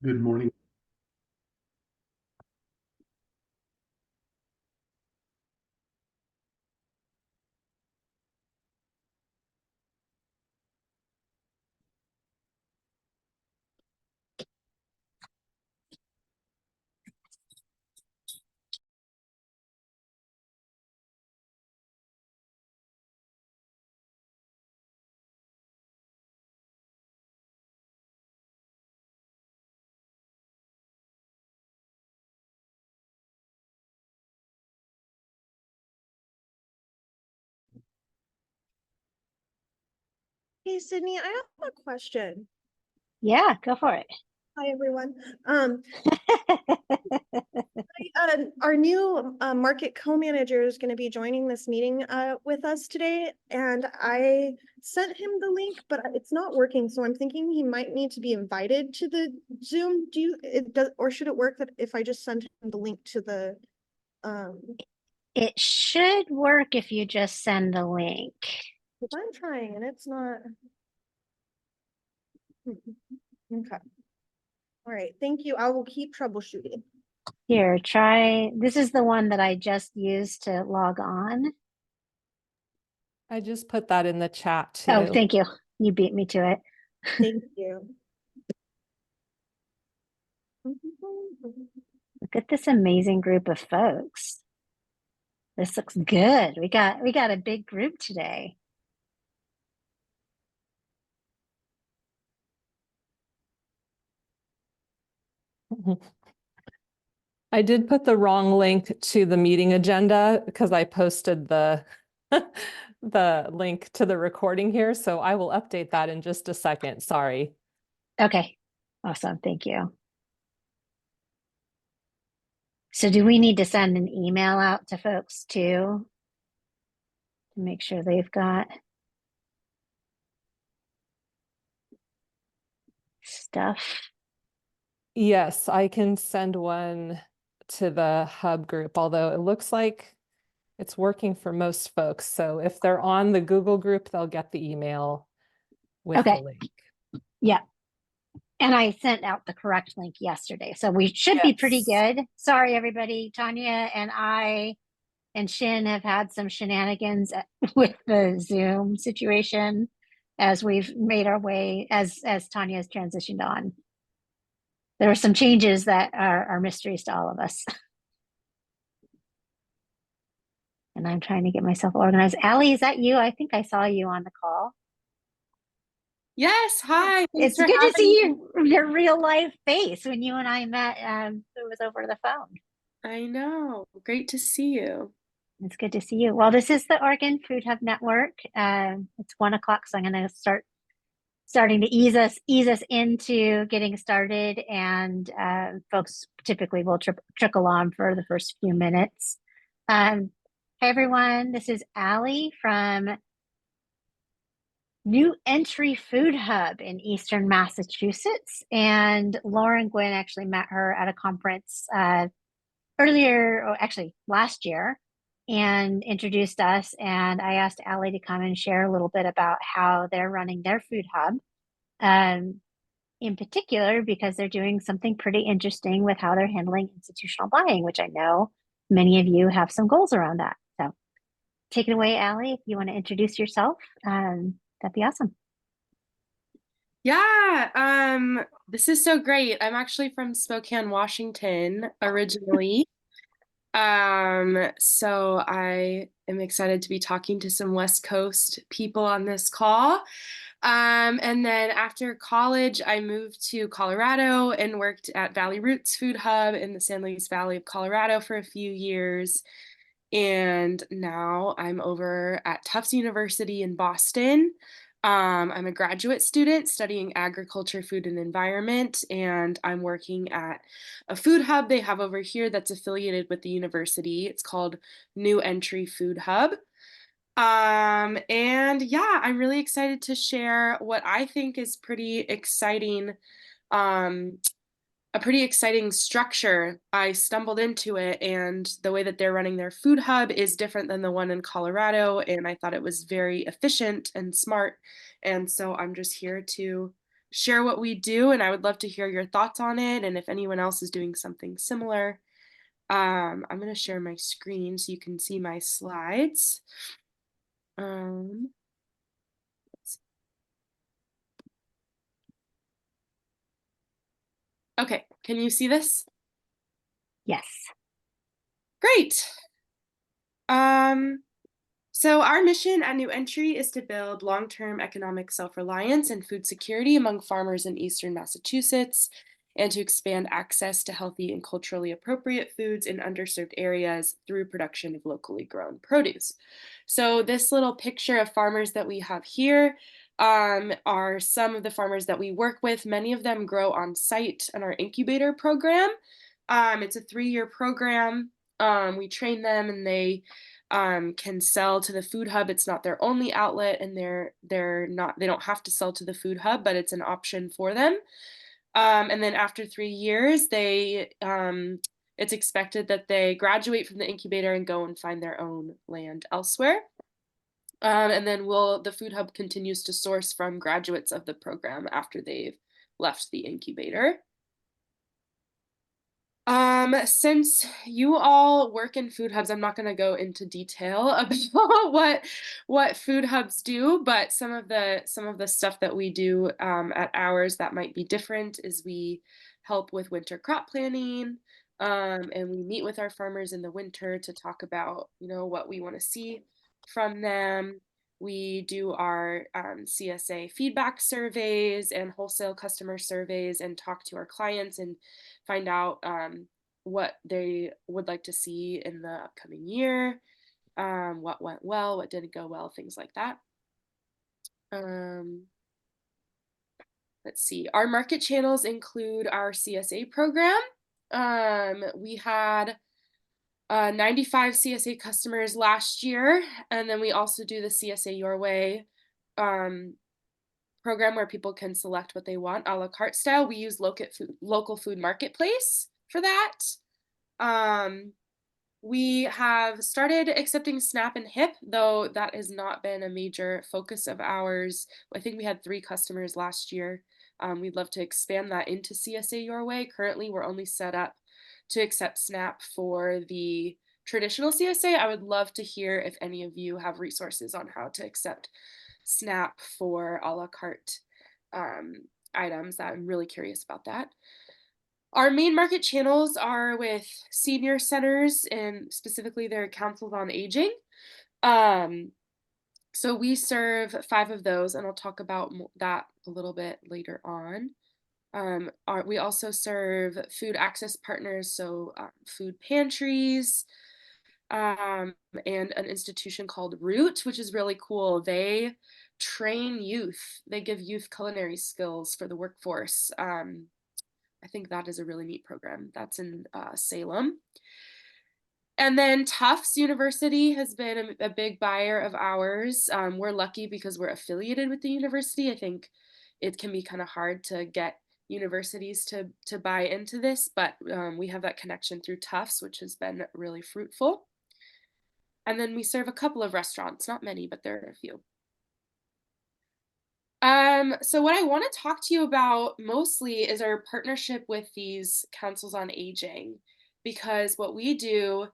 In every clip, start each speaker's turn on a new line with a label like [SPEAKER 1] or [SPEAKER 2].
[SPEAKER 1] Good morning.
[SPEAKER 2] Hey, Sydney, I have a question.
[SPEAKER 3] Yeah, go for it.
[SPEAKER 2] Hi, everyone. Our new market co-manager is going to be joining this meeting with us today, and I sent him the link, but it's not working. So I'm thinking he might need to be invited to the Zoom. Or should it work that if I just send him the link to the um?
[SPEAKER 3] It should work if you just send the link.
[SPEAKER 2] Because I'm trying and it's not. Okay. All right. Thank you. I will keep troubleshooting.
[SPEAKER 3] Here, try. This is the one that I just used to log on.
[SPEAKER 4] I just put that in the chat
[SPEAKER 3] Oh,
[SPEAKER 4] too.
[SPEAKER 3] thank you. You beat me to it.
[SPEAKER 2] Thank you.
[SPEAKER 3] Look at this amazing group of folks. This looks good. We got a big group today.
[SPEAKER 4] I did put the wrong link to the meeting agenda because I posted the the link to the recording here. So I will update that in just a second. Sorry.
[SPEAKER 3] Okay, awesome. Thank you. So do we need to send an email out to folks too to make sure they've got stuff?
[SPEAKER 4] Yes, I can send one to the hub group, although it looks like it's working for most folks. So if they're on the Google group, they'll get the email with the
[SPEAKER 3] Okay.
[SPEAKER 4] link.
[SPEAKER 3] Yeah. And I sent out the correct link yesterday. So we should be pretty
[SPEAKER 4] Yes.
[SPEAKER 3] good. Sorry, everybody. Tanya and I and Shin have had some shenanigans with the Zoom situation as we've made our way as Tanya has transitioned on. There were some changes that are mysteries to all of us. And I'm trying to get myself organized. Allie, is that you? I think I saw you on the call.
[SPEAKER 5] Yes, hi. Thanks
[SPEAKER 3] It's
[SPEAKER 5] for
[SPEAKER 3] good to
[SPEAKER 5] having
[SPEAKER 3] see
[SPEAKER 5] me.
[SPEAKER 3] your real life face when you and I met. It was over the phone.
[SPEAKER 5] I know. Great to see you.
[SPEAKER 3] It's good to see you. Well, this is the Oregon Food Hub Network. It's 1 o'clock, so I'm going to starting to ease us into getting started, and folks typically will trickle on for the first few minutes. Hey everyone, this is Allie from New Entry Food Hub in Eastern Massachusetts, and Lauren Gwynn actually met her at a conference earlier, or actually last year, and introduced us. And I asked Allie to come and share a little bit about how they're running their food hub, um, in particular because they're doing something pretty interesting with how they're handling institutional buying, which I know many of you have some goals around that. So take it away, Allie, if you want to introduce yourself, that'd be awesome.
[SPEAKER 5] Yeah, this is so great. I'm actually from Spokane, Washington originally. So I am excited to be talking to some West Coast people on this call. And then after college, I moved to Colorado and worked at Valley Roots Food Hub in the San Luis Valley of Colorado for a few years. And now I'm over at Tufts University in Boston. I'm a graduate student studying agriculture, food, and environment, and I'm working at a food hub they have over here that's affiliated with the university. It's called New Entry Food Hub. And yeah, I'm really excited to share what I think is um, a pretty exciting structure. I stumbled into it, and the way that they're running their food hub is different than the one in Colorado, and I thought it was very efficient and smart. And so I'm just here to share what we do, and I would love to hear your thoughts on it, and if anyone else is doing something similar. I'm going to share my screen so you can see my slides. Okay, can you see this?
[SPEAKER 3] Yes.
[SPEAKER 5] Great. So our mission at New Entry is to build long-term economic self-reliance and food security among farmers in Eastern Massachusetts, and to expand access to healthy and culturally appropriate foods in underserved areas through production of locally grown produce. So this little picture of farmers that we have here are some of the farmers that we work with. Many of them grow on site in our incubator program. It's a 3-year program. We train them, and they can sell to the food hub. It's not their only outlet, and they don't have to sell to the food hub, but it's an option for them. And then after 3 years, it's expected that they graduate from the incubator and go and find their own land elsewhere. And then the food hub continues to source from graduates of the program after they've left the incubator. Since you all work in food hubs, I'm not going to go into detail about what food hubs do, but some of the stuff that we do at ours that might be different is we help with winter crop planning, and we meet with our farmers in the winter to talk about, what we want to see from them. We do our CSA feedback surveys and wholesale customer surveys, and talk to our clients and find out what they would like to see in the upcoming year, what went well, what didn't go well, things like that. Let's see. Our market channels include our CSA program. We had 95 CSA customers last year, and then we also do the CSA Your Way program where people can select what they want a la carte style. We use local food marketplace for that. We have started accepting SNAP and HIP, though that has not been a major focus of ours. I think we had 3 customers last year. We'd love to expand that into CSA Your Way. Currently, we're only set up to accept SNAP for the traditional CSA. I would love to hear if any of you have resources on how to accept SNAP for a la carte items. I'm really curious about that. Our main market channels are with senior centers and specifically their councils on aging. So we serve 5 of those, and I'll talk about that a little bit later on. We also serve food access partners, so food pantries, and an institution called Root, which is really cool. They train youth. They give youth culinary skills for the workforce. I think that is a really neat program. That's in Salem. And then Tufts University has been a big buyer of ours. We're lucky because we're affiliated with the university. I think it can be kind of hard to get universities to buy into this, but we have that connection through Tufts, which has been really fruitful. And then we serve a couple of restaurants, not many, but there are a few. So what I want to talk to you about mostly is our partnership with these councils on aging, because what we do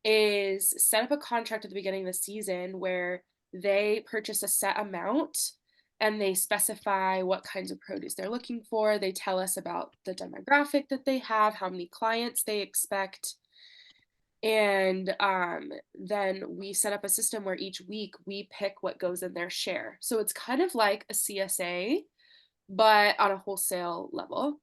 [SPEAKER 5] is set up a contract at the beginning of the season where they purchase a set amount and they specify what kinds of produce they're looking for. They tell us about the demographic that they have, how many clients they expect. And then we set up a system where each week we pick what goes in their share. So it's kind of like a CSA, but on a wholesale level.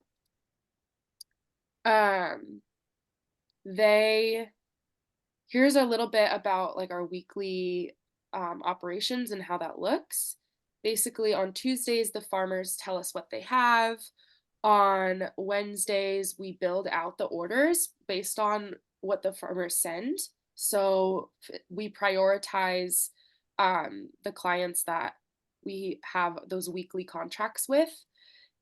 [SPEAKER 5] Here's a little bit about like our weekly operations and how that looks. Basically, on Tuesdays, the farmers tell us what they have. On Wednesdays, we build out the orders based on what the farmers send. So we prioritize the clients that we have those weekly contracts with,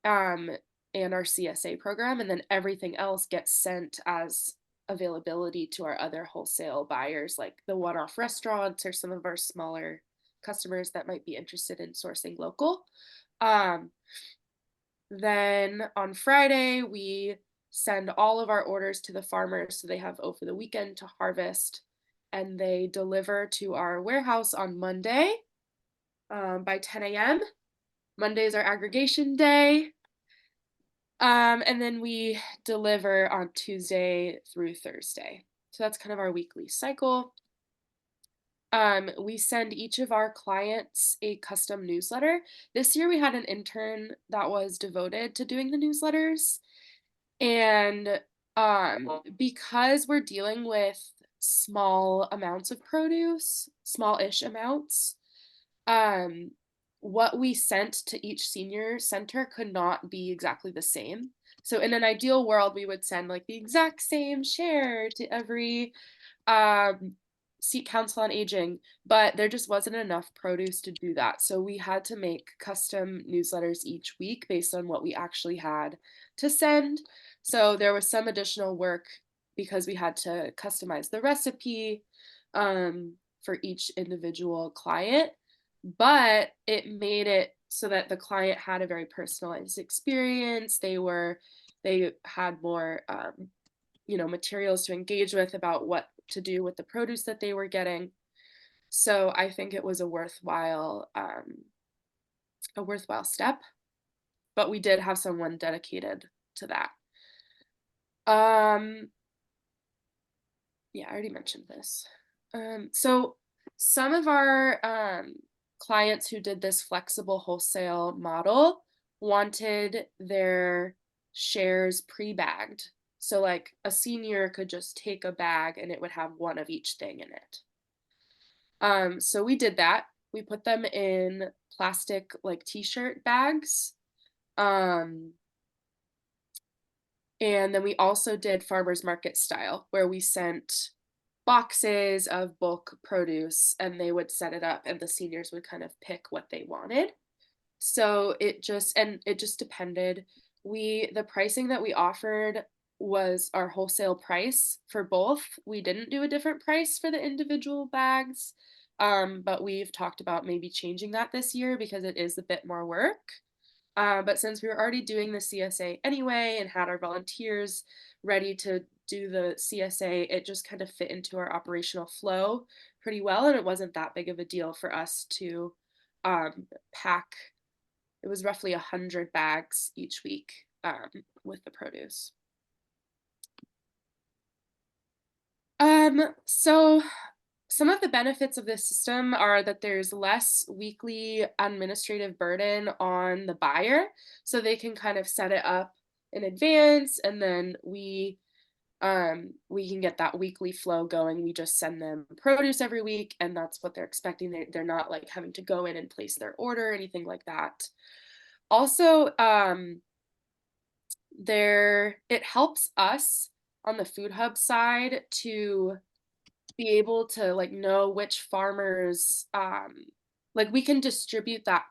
[SPEAKER 5] and our CSA program, and then everything else gets sent as availability to our other wholesale buyers, like the one-off restaurants or some of our smaller customers that might be interested in sourcing local. Then on Friday, we send all of our orders to the farmers so they have over the weekend to harvest, and they deliver to our warehouse on Monday by 10 a.m. Monday is our aggregation day. And then we deliver on Tuesday through Thursday. So that's kind of our weekly cycle. We send each of our clients a custom newsletter. This year we had an intern that was devoted to doing the newsletters. And because we're dealing with small amounts of produce, small-ish amounts, what we sent to each senior center could not be exactly the same. So in an ideal world, we would send like the exact same share to every seat council on aging, but there just wasn't enough produce to do that. So we had to make custom newsletters each week based on what we actually had to send. So there was some additional work because we had to customize the recipe for each individual client, but it made it so that the client had a very personalized experience. They had more materials to engage with about what to do with the produce that they were getting. So I think it was a worthwhile step, but we did have someone dedicated to that. Yeah, I already mentioned this. So some of our clients who did this flexible wholesale model wanted their shares pre-bagged. So like a senior could just take a bag and it would have one of each thing in it. So we did that. We put them in plastic like t-shirt bags. And then we also did farmers market style, where we sent boxes of bulk produce and they would set it up and the seniors would kind of pick what they wanted. So it just depended. The pricing that we offered was our wholesale price for both. We didn't do a different price for the individual bags, but we've talked about maybe changing that this year because it is a bit more work. But since we were already doing the CSA anyway and had our volunteers ready to do the CSA, it just kind of fit into our operational flow pretty well, and it wasn't that big of a deal for us to pack. It was roughly 100 bags each week with the produce. So some of the benefits of this system are that there's less weekly administrative burden on the buyer, so they can kind of set it up in advance, and then we can get that weekly flow going. We just send them produce every week, and that's what they're expecting. They're not like having to go in and place their order or anything like that. Also, it helps us on the Food Hub side to be able to like know which farmers like we can distribute that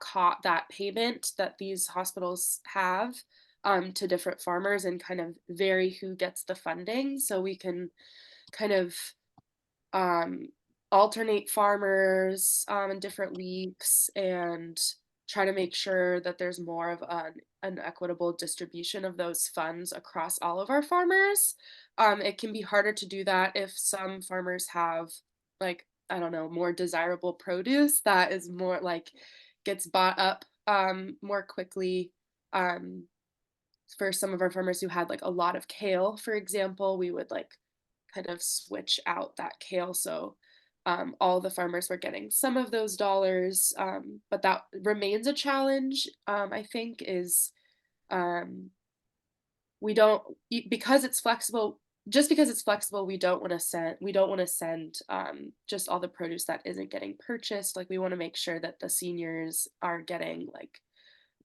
[SPEAKER 5] payment that these hospitals have to different farmers and kind of vary who gets the funding, so we can kind of alternate farmers in different weeks and try to make sure that there's more of an equitable distribution of those funds across all of our farmers. It can be harder to do that if some farmers have, like, I don't know, more desirable produce that is more like gets bought up more quickly. For some of our farmers who had like a lot of kale, for example, we would like kind of switch out that kale. So all the farmers were getting some of those dollars, but that remains a challenge. I think is we don't, because it's flexible. Just because it's flexible, we don't want to send just all the produce that isn't getting purchased. Like we want to make sure that the seniors are getting like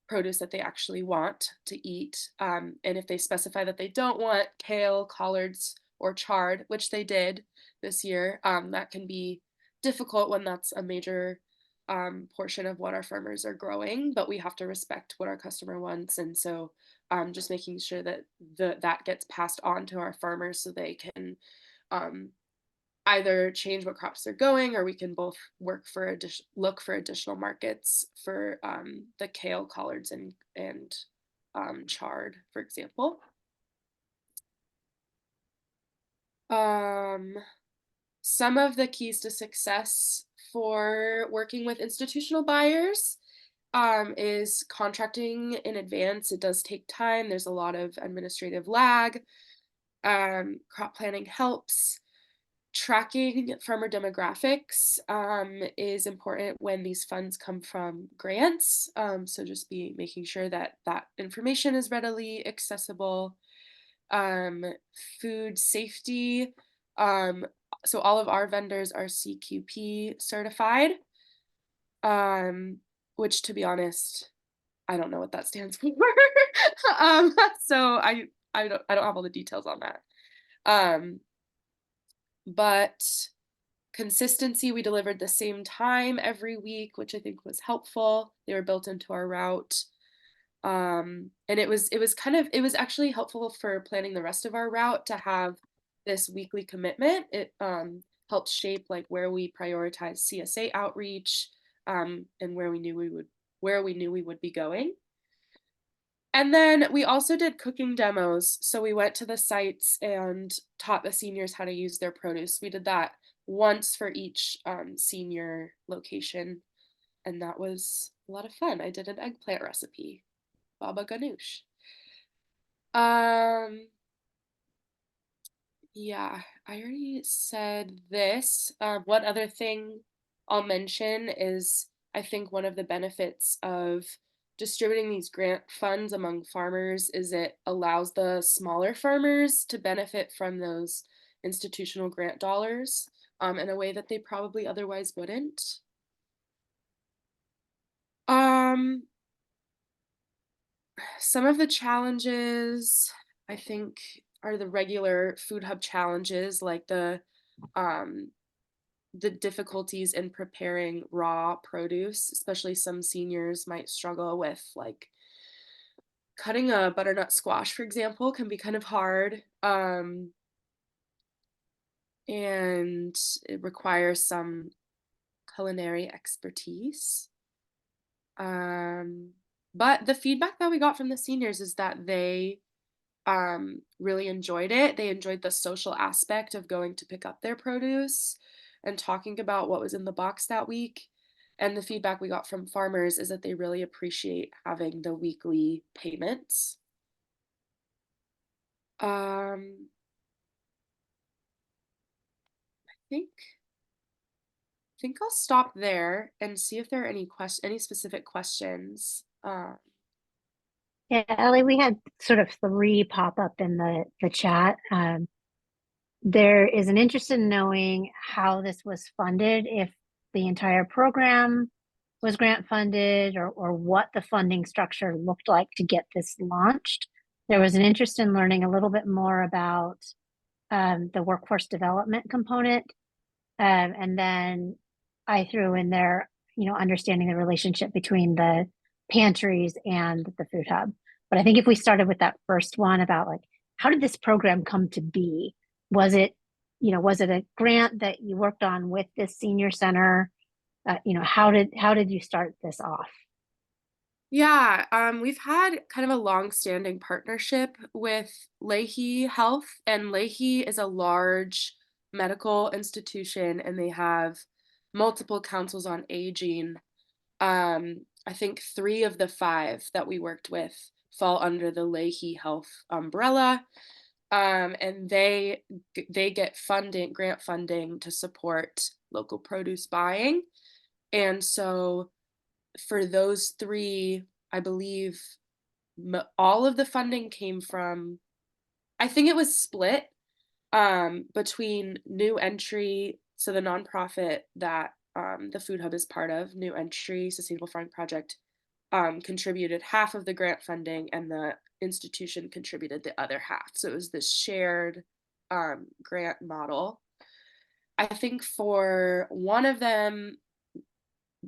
[SPEAKER 5] produce that they actually want to eat. And if they specify that they don't want kale, collards, or chard, which they did this year, that can be difficult when that's a major portion of what our farmers are growing, but we have to respect what our customer wants. And so just making sure that that gets passed on to our farmers so they can either change what crops they're going, or we can both look for additional markets for the kale, collards, and chard, for example. Some of the keys to success for working with institutional buyers is contracting in advance. It does take time. There's a lot of administrative lag. Crop planning helps. Tracking farmer demographics is important when these funds come from grants. So just making sure that that information is readily accessible. Food safety. So all of our vendors are CQP certified, which, to be honest, I don't know what that stands for. So I don't have all the details on that. But consistency, we delivered the same time every week, which I think was helpful. They were built into our route. And it was actually helpful for planning the rest of our route to have this weekly commitment. It helped shape like where we prioritize CSA outreach, and where we knew we would be going. And then we also did cooking demos. So we went to the sites and taught the seniors how to use their produce. We did that once for each senior location, and that was a lot of fun. I did an eggplant recipe. Baba Ganoush. Yeah, I already said this. One other thing I'll mention is I think one of the benefits of distributing these grant funds among farmers is it allows the smaller farmers to benefit from those institutional grant dollars in a way that they probably otherwise wouldn't. Some of the challenges, I think, are the regular food hub challenges, like the difficulties in preparing raw produce. Especially some seniors might struggle with, like, cutting a butternut squash, for example, can be kind of hard. And it requires some culinary expertise. But the feedback that we got from the seniors is that they really enjoyed it. They enjoyed the social aspect of going to pick up their produce and talking about what was in the box that week. And the feedback we got from farmers is that they really appreciate having the weekly payments. I think I'll stop there and see if there are any specific questions.
[SPEAKER 3] Yeah, Ellie, we had sort of 3 pop up in the chat. There is an interest in knowing how this was funded, if the entire program was grant funded, or what the funding structure looked like to get this launched. There was an interest in learning a little bit more about the workforce development component. And then I threw in there, understanding the relationship between the pantries and the food hub. But I think if we started with that first one about, like, how did this program come to be? Was it a grant that you worked on with this senior center? How did you start this off?
[SPEAKER 5] Yeah, we've had kind of a long-standing partnership with Leahy Health, and Leahy is a large medical institution, and they have multiple councils on aging. I think 3 of the 5 that we worked with fall under the Leahy Health umbrella, and they get grant funding to support local produce buying, and so for those 3, I believe all of the funding came from, I think it was split between New Entry, so the nonprofit that the Food Hub is part of, New Entry Sustainable Farming Project, contributed half of the grant funding, and the institution contributed the other half. So it was this shared grant model. I think for one of them,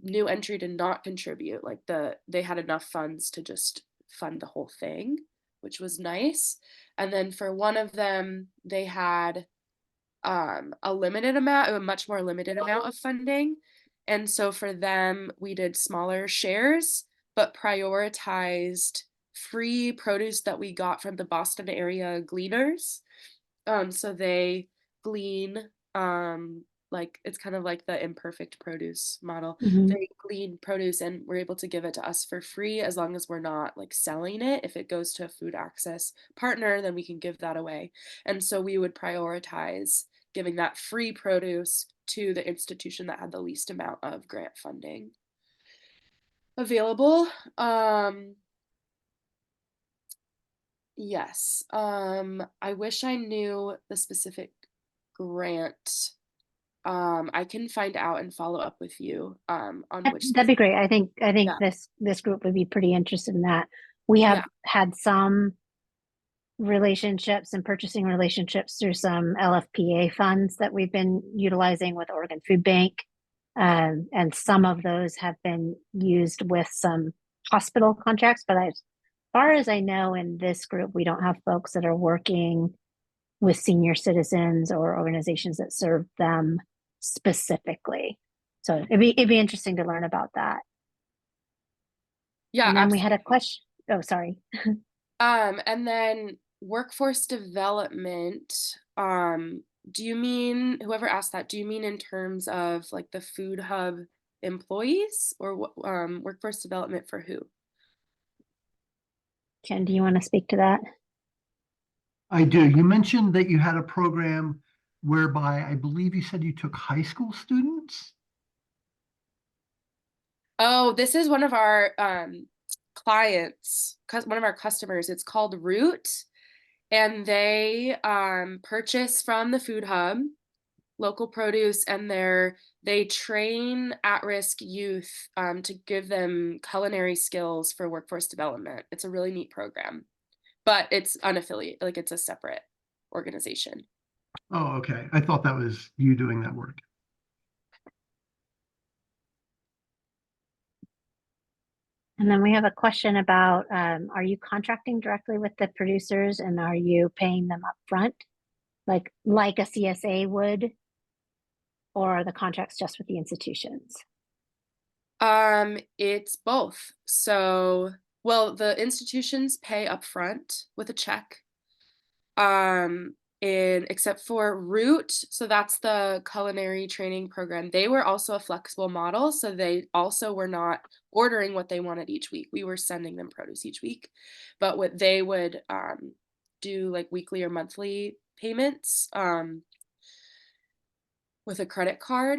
[SPEAKER 5] New Entry did not contribute. Like, they had enough funds to just fund the whole thing, which was nice. And then for one of them, they had a much more limited amount of funding. And so for them, we did smaller shares, but prioritized free produce that we got from the Boston area gleaners. So they glean, like it's kind of like the imperfect produce model.
[SPEAKER 3] Mhm.
[SPEAKER 5] They glean produce and we're able to give it to us for free as long as we're not like selling it. If it goes to a food access partner, then we can give that away. And so we would prioritize giving that free produce to the institution that had the least amount of grant funding available. Yes. I wish I knew the specific grant. I can find out and follow up with you on which
[SPEAKER 3] That'd be
[SPEAKER 5] specific.
[SPEAKER 3] great. I think
[SPEAKER 5] Yeah.
[SPEAKER 3] this group would be pretty interested in that. We have
[SPEAKER 5] Yeah.
[SPEAKER 3] had some relationships and purchasing relationships through some LFPA funds that we've been utilizing with Oregon Food Bank. And some of those have been used with some hospital contracts, but as far as I know, in this group, we don't have folks that are working with senior citizens or organizations that serve them specifically. So it'd be interesting to learn about that.
[SPEAKER 5] Yeah,
[SPEAKER 3] And then we had a
[SPEAKER 5] absolutely.
[SPEAKER 3] question. Oh, sorry.
[SPEAKER 5] And then workforce development. Do you mean, whoever asked that, do you mean in terms of like the food hub employees or workforce development for who?
[SPEAKER 3] Ken, do you want to speak to that?
[SPEAKER 1] I do. You mentioned that you had a program whereby I believe you said you took high school students.
[SPEAKER 5] Oh, this is one of our clients, one of our customers. It's called Root, and they purchase from the food hub local produce, and they train at-risk youth to give them culinary skills for workforce development. It's a really neat program, but it's unaffiliated, like it's a separate organization.
[SPEAKER 1] Oh, okay. I thought that was you doing that work.
[SPEAKER 3] And then we have a question about, are you contracting directly with the producers and are you paying them up front, like a CSA would, or are the contracts just with the institutions?
[SPEAKER 5] It's both. So, well, the institutions pay upfront with a check. And except for Root, so that's the culinary training program. They were also a flexible model, so they also were not ordering what they wanted each week. We were sending them produce each week, but what they would do like weekly or monthly payments with a credit card.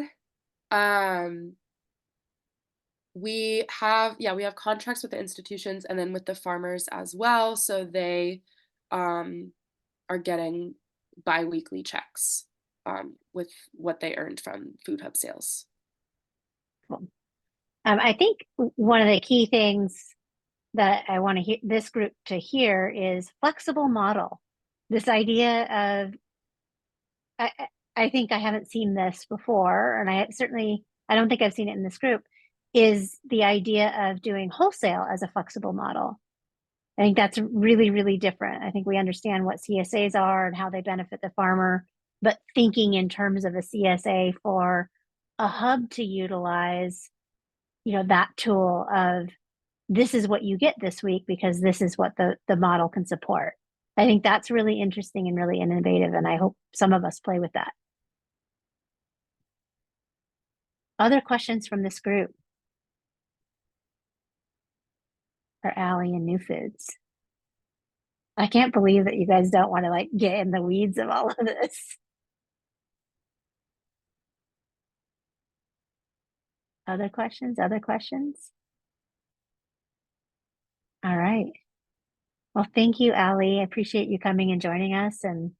[SPEAKER 5] We have contracts with the institutions and then with the farmers as well, so they are getting bi-weekly checks with what they earned from Food Hub sales.
[SPEAKER 3] Cool. I think one of the key things that I want to hear this group to hear is flexible model. This idea of, I think I haven't seen this before, and I don't think I've seen it in this group, is the idea of doing wholesale as a flexible model. I think that's really, really different. I think we understand what CSAs are and how they benefit the farmer, but thinking in terms of a CSA for a hub to utilize, that tool of this is what you get this week because this is what the model can support. I think that's really interesting and really innovative, and I hope some of us play with that. Other questions from this group? For Allie and New Foods. I can't believe that you guys don't want to like get in the weeds of all of this. Other questions? Other questions? All right. Well, thank you, Allie. I appreciate you coming and joining us. And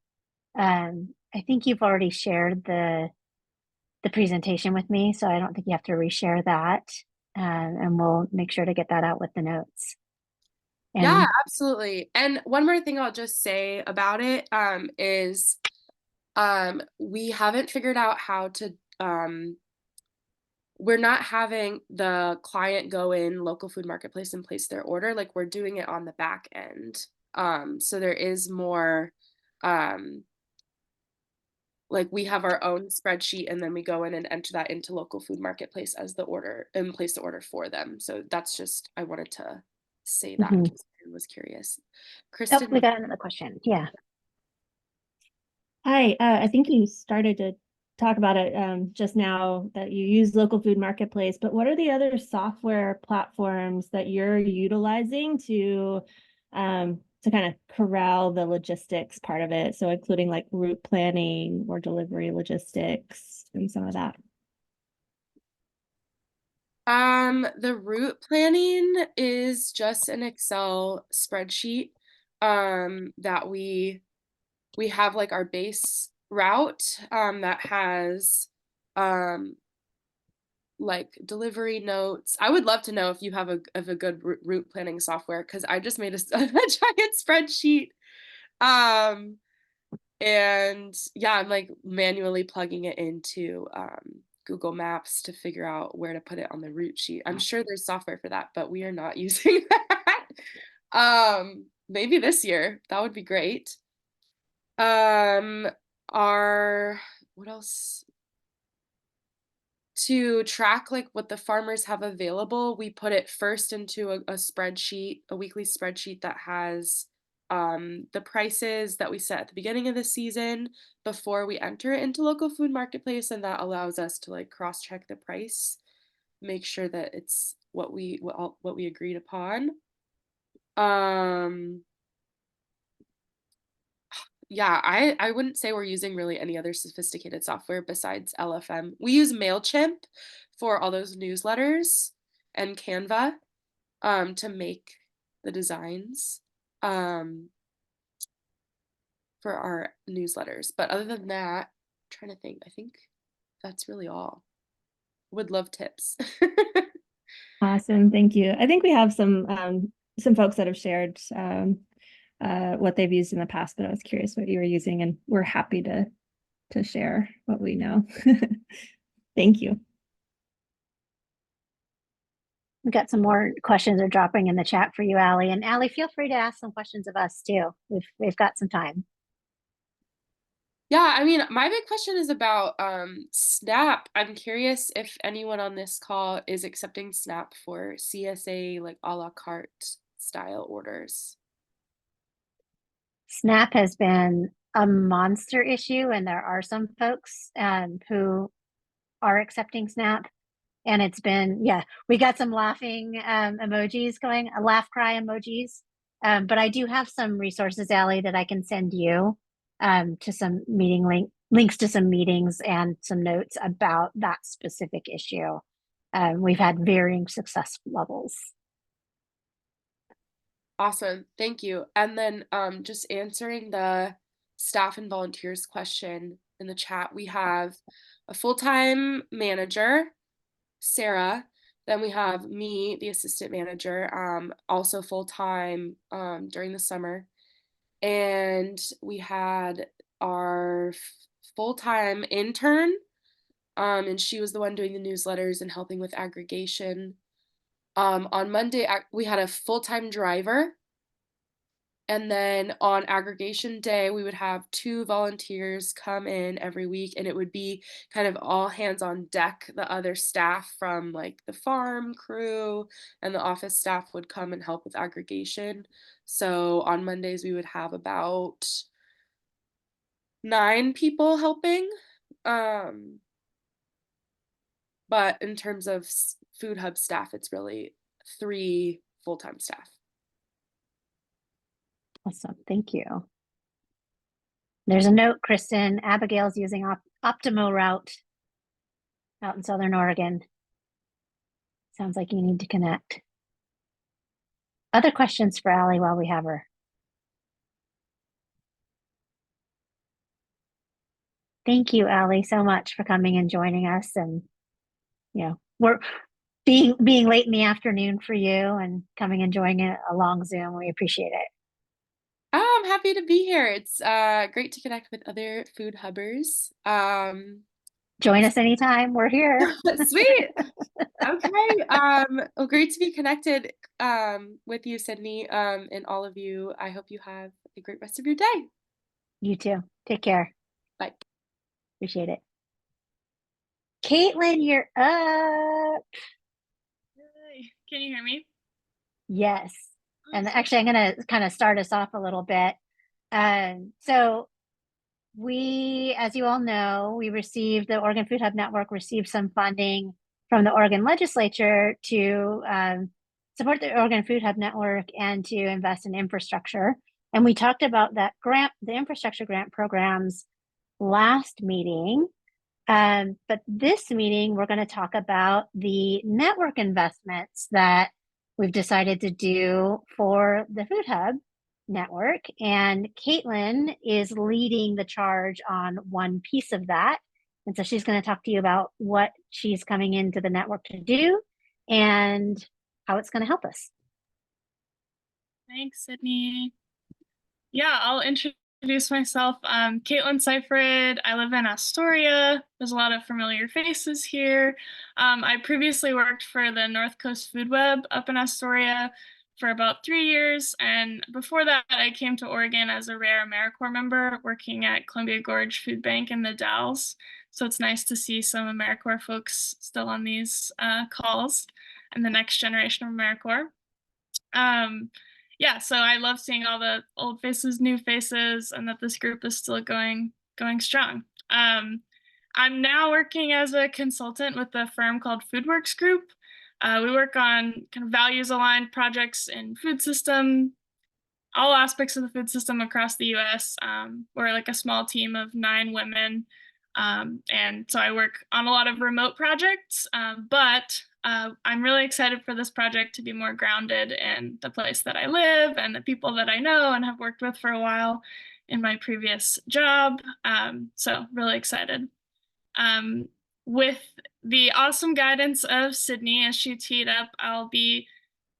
[SPEAKER 3] I think you've already shared the presentation with me, so I don't think you have to reshare that. And we'll make sure to get that out with the notes. And
[SPEAKER 5] yeah, absolutely. And one more thing I'll just say about it is we haven't figured out how to we're not having the client go in local food marketplace and place their order. Like we're doing it on the back end. So there is more like we have our own spreadsheet and then we go in and enter that into local food marketplace as the order and place the order for them. So that's just, I wanted to say that in
[SPEAKER 3] Mhm.
[SPEAKER 5] case anyone was curious.
[SPEAKER 3] Oh,
[SPEAKER 5] Kristen,
[SPEAKER 3] we got another question. Yeah.
[SPEAKER 6] Hi, I think you started to talk about it just now that you use local food marketplace, but what are the other software platforms that you're utilizing to kind of corral the logistics part of it? So including like route planning or delivery logistics and some of that.
[SPEAKER 5] the route planning is just an Excel spreadsheet that we have like our base route that has like delivery notes. I would love to know if you have a good route planning software, because I just made a giant spreadsheet. And yeah, I'm like manually plugging it into Google Maps to figure out where to put it on the route sheet. I'm sure there's software for that, but we are not using that. Maybe this year, that would be great. What else? To track like what the farmers have available, we put it first into a spreadsheet, a weekly spreadsheet that has the prices that we set at the beginning of the season before we enter it into local food marketplace, and that allows us to like cross check the price, make sure that it's what we agreed upon. Yeah, I wouldn't say we're using really any other sophisticated software besides LFM. We use MailChimp for all those newsletters and Canva to make the designs for our newsletters. But other than that, I'm trying to think. I think that's really all. Would love tips.
[SPEAKER 6] Awesome, thank you. I think we have some folks that have shared what they've used in the past, but I was curious what you were using, and we're happy to share what we know. Thank you.
[SPEAKER 3] We got some more questions are dropping in the chat for you, Allie. And Allie, feel free to ask some questions of us too. We've got some time.
[SPEAKER 5] Yeah, I mean, my big question is about SNAP. I'm curious if anyone on this call is accepting SNAP for CSA, like a la carte style orders.
[SPEAKER 3] SNAP has been a monster issue, and there are some folks who are accepting SNAP. And it's been, yeah, we got some laughing emojis going, laugh cry emojis. But I do have some resources, Allie, that I can send you to some links to some meetings and some notes about that specific issue. We've had varying success levels.
[SPEAKER 5] Awesome, thank you. And then just answering the staff and volunteers question in the chat, we have a full-time manager, Sarah. Then we have me, the assistant manager, also full-time during the summer. And we had our full-time intern, and she was the one doing the newsletters and helping with aggregation. On Monday, we had a full-time driver. And then on aggregation day, we would have 2 volunteers come in every week, and it would be kind of all hands on deck. The other staff from like the farm crew and the office staff would come and help with aggregation. So on Mondays, we would have about 9 people helping. But in terms of Food Hub staff, it's really 3 full-time staff.
[SPEAKER 3] Awesome, thank you. There's a note, Kristen. Abigail's using Optimo route out in Southern Oregon. Sounds like you need to connect. Other questions for Allie while we have her? Thank you, Allie, so much for coming and joining us. And you know, we're being late in the afternoon for you and coming and joining it along Zoom. We appreciate it.
[SPEAKER 5] Oh, I'm happy to be here. It's great to connect with other food hubbers.
[SPEAKER 3] Join us anytime. We're here.
[SPEAKER 5] Sweet. Okay. Well, great to be connected with you, Sydney, and all of you. I hope you have a great rest of your day.
[SPEAKER 3] You too. Take care.
[SPEAKER 5] Bye.
[SPEAKER 3] Appreciate it. Caitlin, you're up.
[SPEAKER 7] Can you hear me?
[SPEAKER 3] Yes. And actually, I'm going to kind of start us off a little bit. So we, as you all know, the Oregon Food Hub Network received some funding from the Oregon legislature to support the Oregon Food Hub Network and to invest in infrastructure. And we talked about that grant, the infrastructure grant programs last meeting. But this meeting, we're going to talk about the network investments that we've decided to do for the Food Hub network. And Caitlin is leading the charge on one piece of that. And so she's going to talk to you about what she's coming into the network to do and how it's going to help us.
[SPEAKER 7] Thanks, Sydney. Yeah, I'll introduce myself. Caitlin Seifrid. I live in Astoria. There's a lot of familiar faces here. I previously worked for the North Coast Food Web up in Astoria for about 3 years. And before that, I came to Oregon as a rare AmeriCorps member working at Columbia Gorge Food Bank in the Dalles. So it's nice to see some AmeriCorps folks still on these calls and the next generation of AmeriCorps. Yeah, so I love seeing all the old faces, new faces, and that this group is still going strong. I'm now working as a consultant with a firm called FoodWorks Group. We work on kind of values-aligned projects in food system, all aspects of the food system across the U.S. We're like a small team of 9 women, and so I work on a lot of remote projects, but I'm really excited for this project to be more grounded in the place that I live and the people that I know and have worked with for a while in my previous job. So really excited. With the awesome guidance of Sydney as she teed up, I'll be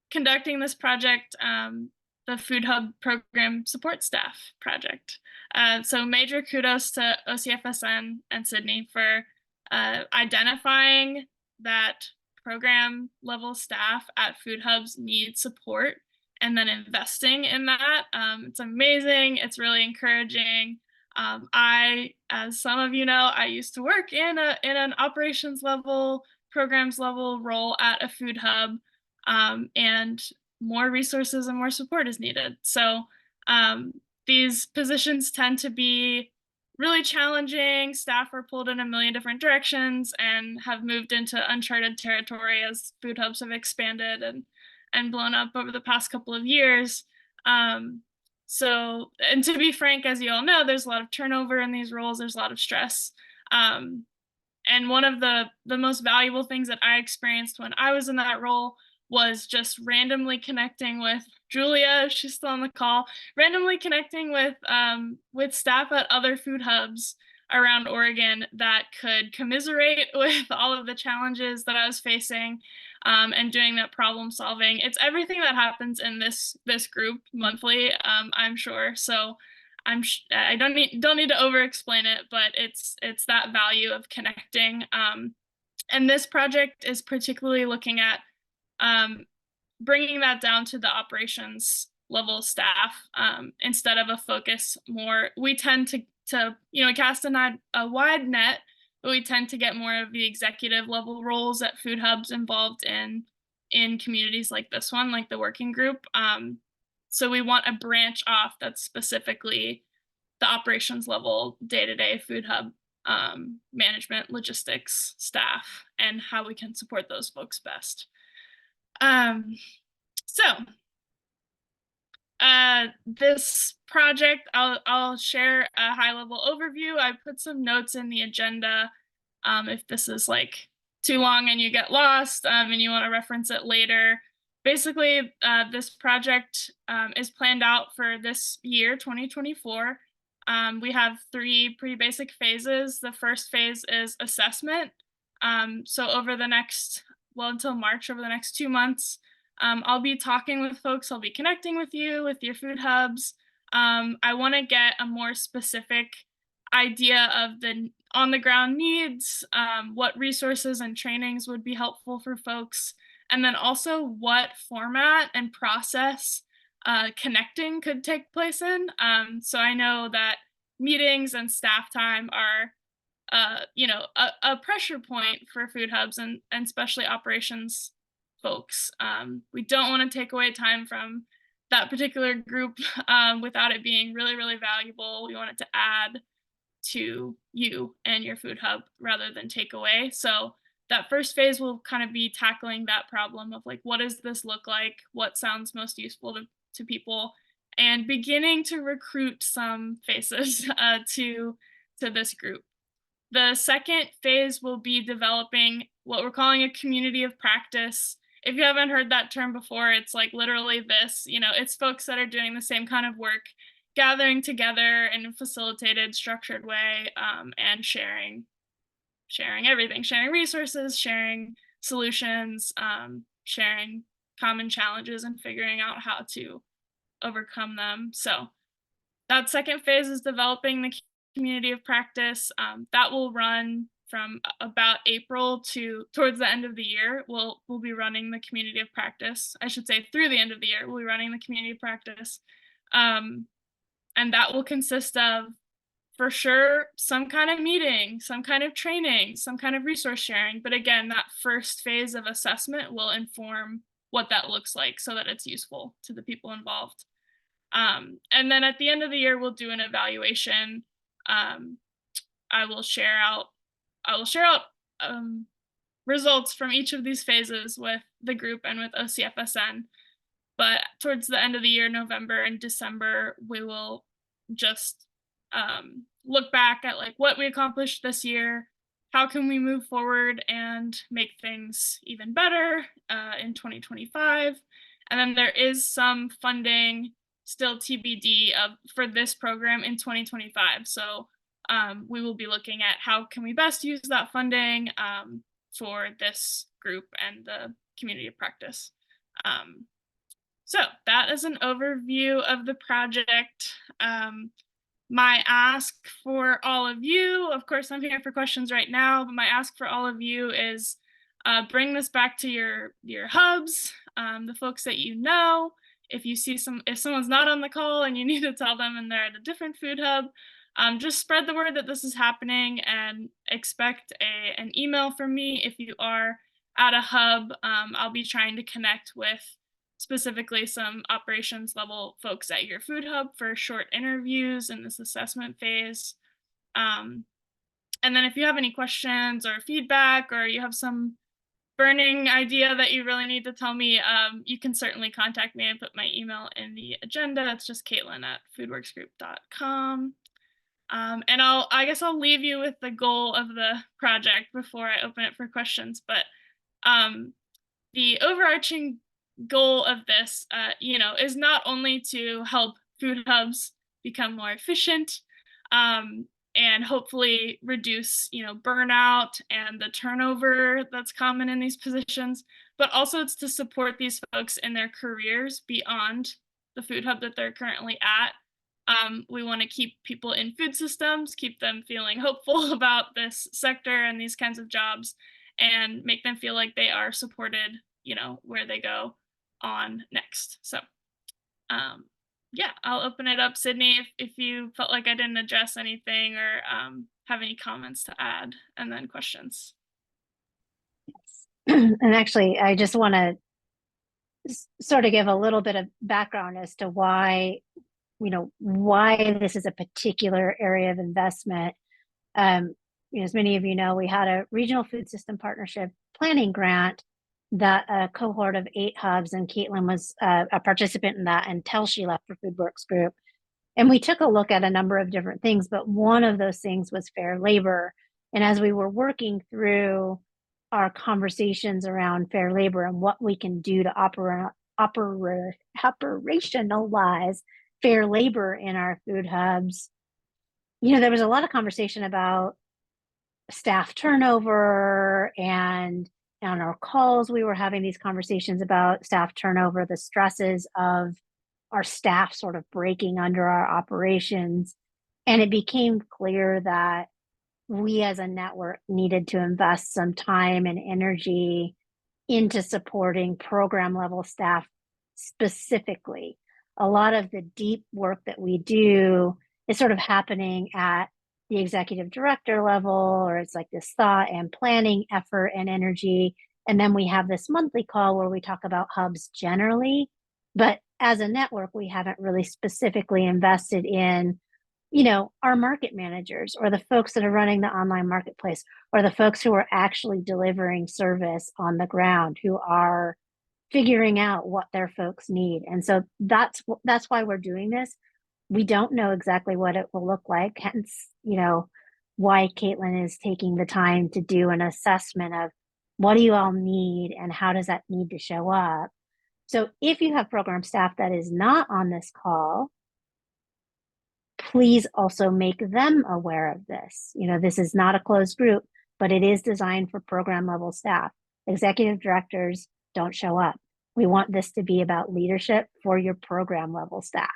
[SPEAKER 7] conducting this project, the Food Hub Program Support Staff project. So major kudos to OCFSN and Sydney for identifying that program level staff at food hubs need support and then investing in that. It's amazing. It's really encouraging. As some of you know, I used to work in an operations level, programs level role at a food hub, and more resources and more support is needed. So these positions tend to be really challenging. Staff are pulled in a million different directions and have moved into uncharted territory as food hubs have expanded and blown up over the past couple of years. So, and to be frank, as you all know, there's a lot of turnover in these roles. There's a lot of stress. And one of the most valuable things that I experienced when I was in that role was just randomly connecting with Julia, she's still on the call, randomly connecting with staff at other food hubs around Oregon that could commiserate with all of the challenges that I was facing, and doing that problem solving. It's everything that happens in this group monthly, I'm sure. So I don't need to over explain it, but it's that value of connecting. And this project is particularly looking at bringing that down to the operations level staff, instead of a focus more. We tend to cast a wide net, but we tend to get more of the executive level roles at food hubs involved in communities like this one, like the working group. So we want a branch off that's specifically the operations level, day-to-day food hub management, logistics, staff, and how we can support those folks best. This project, I'll share a high-level overview. I put some notes in the agenda. If this is like too long and you get lost, and you want to reference it later. Basically, this project is planned out for this year, 2024. We have 3 pretty basic phases. The first phase is assessment. So over the next, until March, over the next 2 months, I'll be talking with folks. I'll be connecting with you, with your food hubs. I want to get a more specific idea of the on-the-ground needs, what resources and trainings would be helpful for folks, and then also what format and process connecting could take place in. So I know that meetings and staff time are a pressure point for food hubs and especially operations folks. We don't want to take away time from that particular group without it being really, really valuable. We want it to add to you and your food hub rather than take away. So that first phase will kind of be tackling that problem of like, what does this look like? What sounds most useful to people? And beginning to recruit some faces to this group. The second phase will be developing what we're calling a community of practice. If you haven't heard that term before, it's like literally this, it's folks that are doing the same kind of work, gathering together in a facilitated, structured way, and sharing everything, sharing resources, sharing solutions, sharing common challenges, and figuring out how to overcome them. So that second phase is developing the community of practice. That will run from about April to towards the end of the year. We'll be running the community of practice. I should say through the end of the year, we'll be running the community of practice. And that will consist of, for sure, some kind of meeting, some kind of training, some kind of resource sharing. But again, that first phase of assessment will inform what that looks like so that it's useful to the people involved. And then at the end of the year, we'll do an evaluation. I will share out results from each of these phases with the group and with OCFSN. But towards the end of the year, November and December, we will just look back at like what we accomplished this year, how can we move forward and make things even better in 2025. And then there is some funding still TBD for this program in 2025. So we will be looking at how can we best use that funding for this group and the community of practice. So that is an overview of the project. My ask for all of you, of course, I'm here for questions right now, but my ask for all of you is bring this back to your hubs, the folks that you know. If you see if someone's not on the call and you need to tell them and they're at a different food hub, just spread the word that this is happening and expect an email from me. If you are at a hub, I'll be trying to connect with specifically some operations level folks at your food hub for short interviews in this assessment phase. And then if you have any questions or feedback, or you have some burning idea that you really need to tell me, you can certainly contact me. I put my email in the agenda. It's just caitlin@foodworksgroup.com. And I guess I'll leave you with the goal of the project before I open it for questions. But the overarching goal of this, is not only to help food hubs become more efficient and hopefully reduce, burnout and the turnover that's common in these positions, but also it's to support these folks in their careers beyond the food hub that they're currently at. We want to keep people in food systems, keep them feeling hopeful about this sector and these kinds of jobs, and make them feel like they are supported, where they go on next. So I'll open it up. Sydney, if you felt like I didn't address anything or have any comments to add, and then questions.
[SPEAKER 3] And actually, I just want to sort of give a little bit of background as to why this is a particular area of investment. As many of you know, we had a regional food system partnership planning grant that a cohort of 8 hubs, and Caitlin was a participant in that until she left for FoodWorks Group. And we took a look at a number of different things, but one of those things was fair labor. And as we were working through our conversations around fair labor and what we can do to operationalize fair labor in our food hubs, there was a lot of conversation about staff turnover, and on our calls, we were having these conversations about staff turnover, the stresses of our staff sort of breaking under our operations. And it became clear that we as a network needed to invest some time and energy into supporting program level staff specifically. A lot of the deep work that we do is sort of happening at the executive director level, or it's like this thought and planning effort and energy. And then we have this monthly call where we talk about hubs generally, but as a network, we haven't really specifically invested in, you know, our market managers or the folks that are running the online marketplace or the folks who are actually delivering service on the ground, who are figuring out what their folks need. And so that's why we're doing this. We don't know exactly what it will look like, hence, you know, why Caitlin is taking the time to do an assessment of what do you all need and how does that need to show up. So if you have program staff that is not on this call, please also make them aware of this. You know, this is not a closed group, but it is designed for program level staff. Executive directors don't show up. We want this to be about leadership for your program level staff.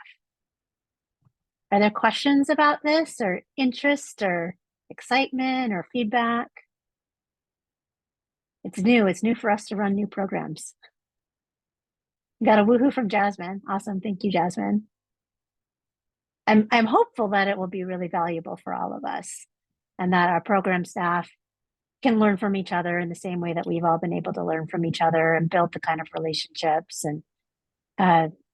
[SPEAKER 3] Are there questions about this, or interest or excitement or feedback? It's new for us to run new programs. Got a woohoo from Jasmine. Awesome. Thank you, Jasmine. I'm hopeful that it will be really valuable for all of us, and that our program staff can learn from each other in the same way that we've all been able to learn from each other and build the kind of relationships. And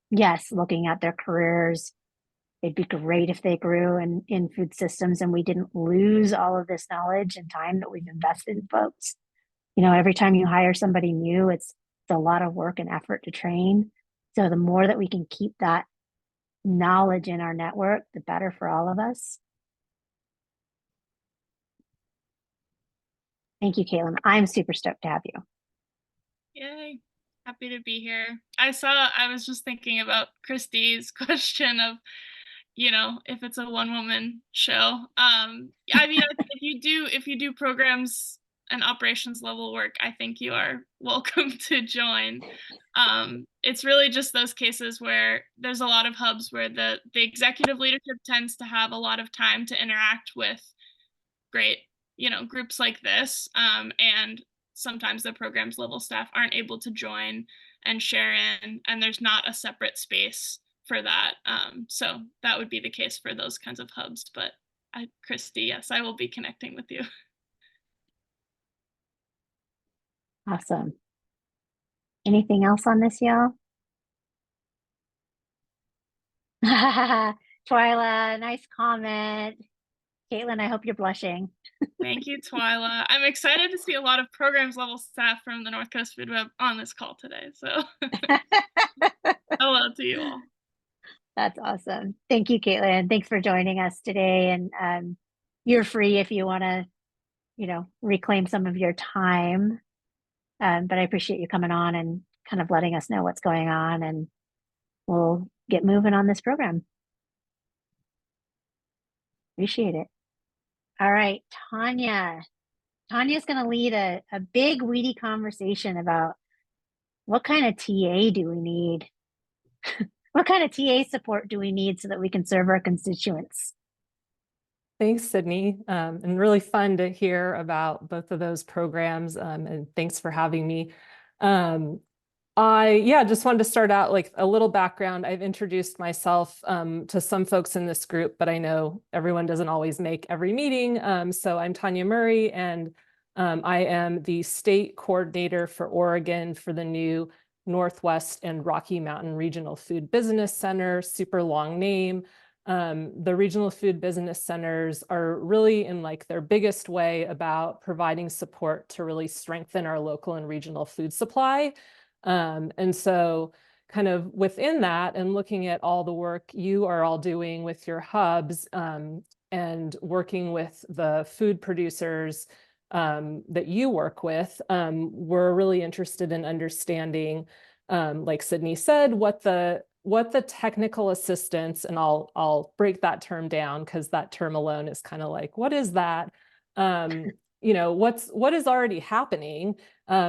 [SPEAKER 3] yes, looking at their careers, it'd be great if they grew in food systems and we didn't lose all of this knowledge and time that we've invested in folks. You know, every time you hire somebody new, it's a lot of work and effort to train. So the more that we can keep that knowledge in our network, the better for all of us. Thank you, Caitlin. I'm super stoked to have you.
[SPEAKER 7] Yay. Happy to be here. I was just thinking about Christy's question of, you know, if it's a one-woman show. I mean, if you do programs and operations level work, I think you are welcome to join. It's really just those cases where there's a lot of hubs where the executive leadership tends to have a lot of time to interact with great, you know, groups like this. And sometimes the programs level staff aren't able to join and share in, and there's not a separate space for that. So that would be the case for those kinds of hubs. But Christy, yes, I will be connecting with you.
[SPEAKER 3] Awesome. Anything else on this, y'all? Twyla, nice comment. Caitlin, I hope you're blushing.
[SPEAKER 7] Thank you, Twyla. I'm excited to see a lot of programs level staff from the North Coast Food Web on this call today. So hello to you all.
[SPEAKER 3] That's awesome. Thank you, Caitlin. Thanks for joining us today. And you're free if you want to, you know, reclaim some of your time. But I appreciate you coming on and kind of letting us know what's going on, and we'll get moving on this program. Appreciate it. All right, Tanya. Tanya's going to lead a big, weedy conversation about what kind of TA do we need? What kind of TA support do we need so that we can serve our constituents?
[SPEAKER 4] Thanks, Sydney. And really fun to hear about both of those programs. And thanks for having me. I just wanted to start out like a little background. I've introduced myself to some folks in this group, but I know everyone doesn't always make every meeting. So I'm Tanya Murray, and I am the state coordinator for Oregon for the new Northwest and Rocky Mountain Regional Food Business Center, super long name. The regional food business centers are really in like their biggest way about providing support to really strengthen our local and regional food supply. And so kind of within that, and looking at all the work you are all doing with your hubs, and working with the food producers that you work with, we're really interested in understanding, like Sydney said, what the technical assistance, and I'll break that term down because that term alone is kind of like, what is that? You know, what is already happening,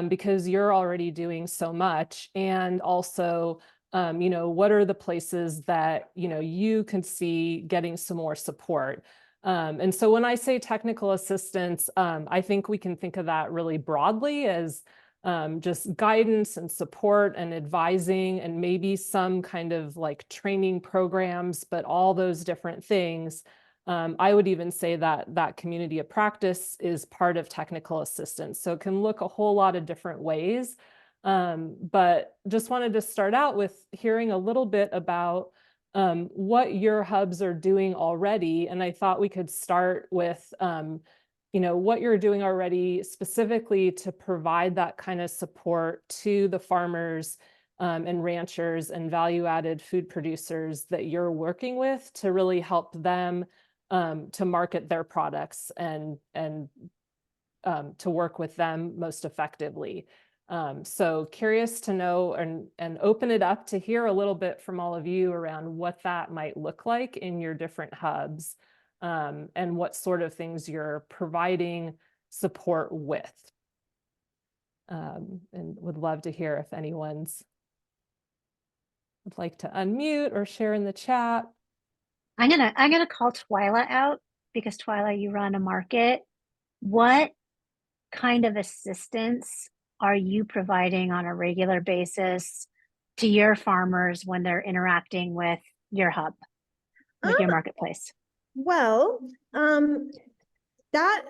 [SPEAKER 4] because you're already doing so much, and also, you know, what are the places that, you know, you can see getting some more support. And so when I say technical assistance, I think we can think of that really broadly as just guidance and support and advising, and maybe some kind of like training programs, but all those different things. I would even say that community of practice is part of technical assistance. So it can look a whole lot of different ways. But just wanted to start out with hearing a little bit about what your hubs are doing already. And I thought we could start with, what you're doing already specifically to provide that kind of support to the farmers and ranchers and value-added food producers that you're working with to really help them to market their products and to work with them most effectively. So curious to know and open it up to hear a little bit from all of you around what that might look like in your different hubs, and what sort of things you're providing support with. And would love to hear if anyone's would like to unmute or share in the chat.
[SPEAKER 3] I'm gonna call Twyla out because Twyla, you run a market. What kind of assistance are you providing on a regular basis to your farmers when they're interacting with your hub, with your marketplace?
[SPEAKER 2] Well, that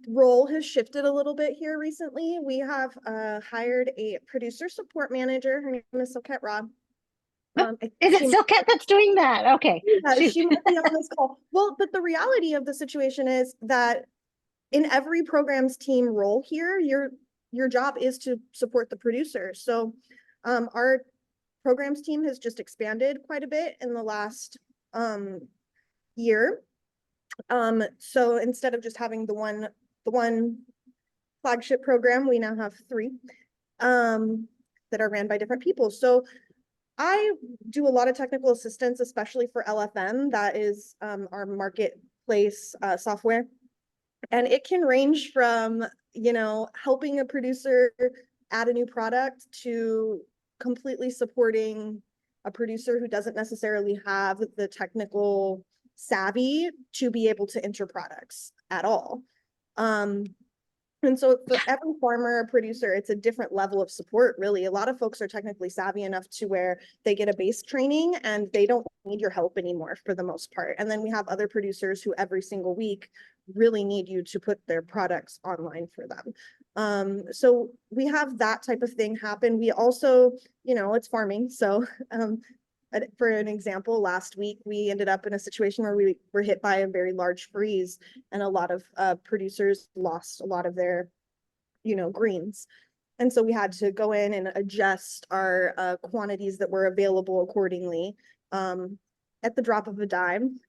[SPEAKER 2] role has shifted a little bit here recently. We have hired a producer support manager. Her name is Silket Rob.
[SPEAKER 3] Is it Silket that's doing that? Okay.
[SPEAKER 2] She might be on this call. Well, but the reality of the situation is that in every programs team role here, your job is to support the producer. So our programs team has just expanded quite a bit in the last year. So instead of just having the one flagship program, we now have 3 that are ran by different people. So I do a lot of technical assistance, especially for LFM. That is our marketplace software. And it can range from, helping a producer add a new product to completely supporting a producer who doesn't necessarily have the technical savvy to be able to enter products at all. And so for every farmer or producer, it's a different level of support, really. A lot of folks are technically savvy enough to where they get a base training and they don't need your help anymore for the most part. And then we have other producers who every single week really need you to put their products online for them. So we have that type of thing happen. We also, it's farming. So for an example, last week, we ended up in a situation where we were hit by a very large freeze and a lot of producers lost a lot of their, greens. And so we had to go in and adjust our quantities that were available accordingly at the drop of a dime,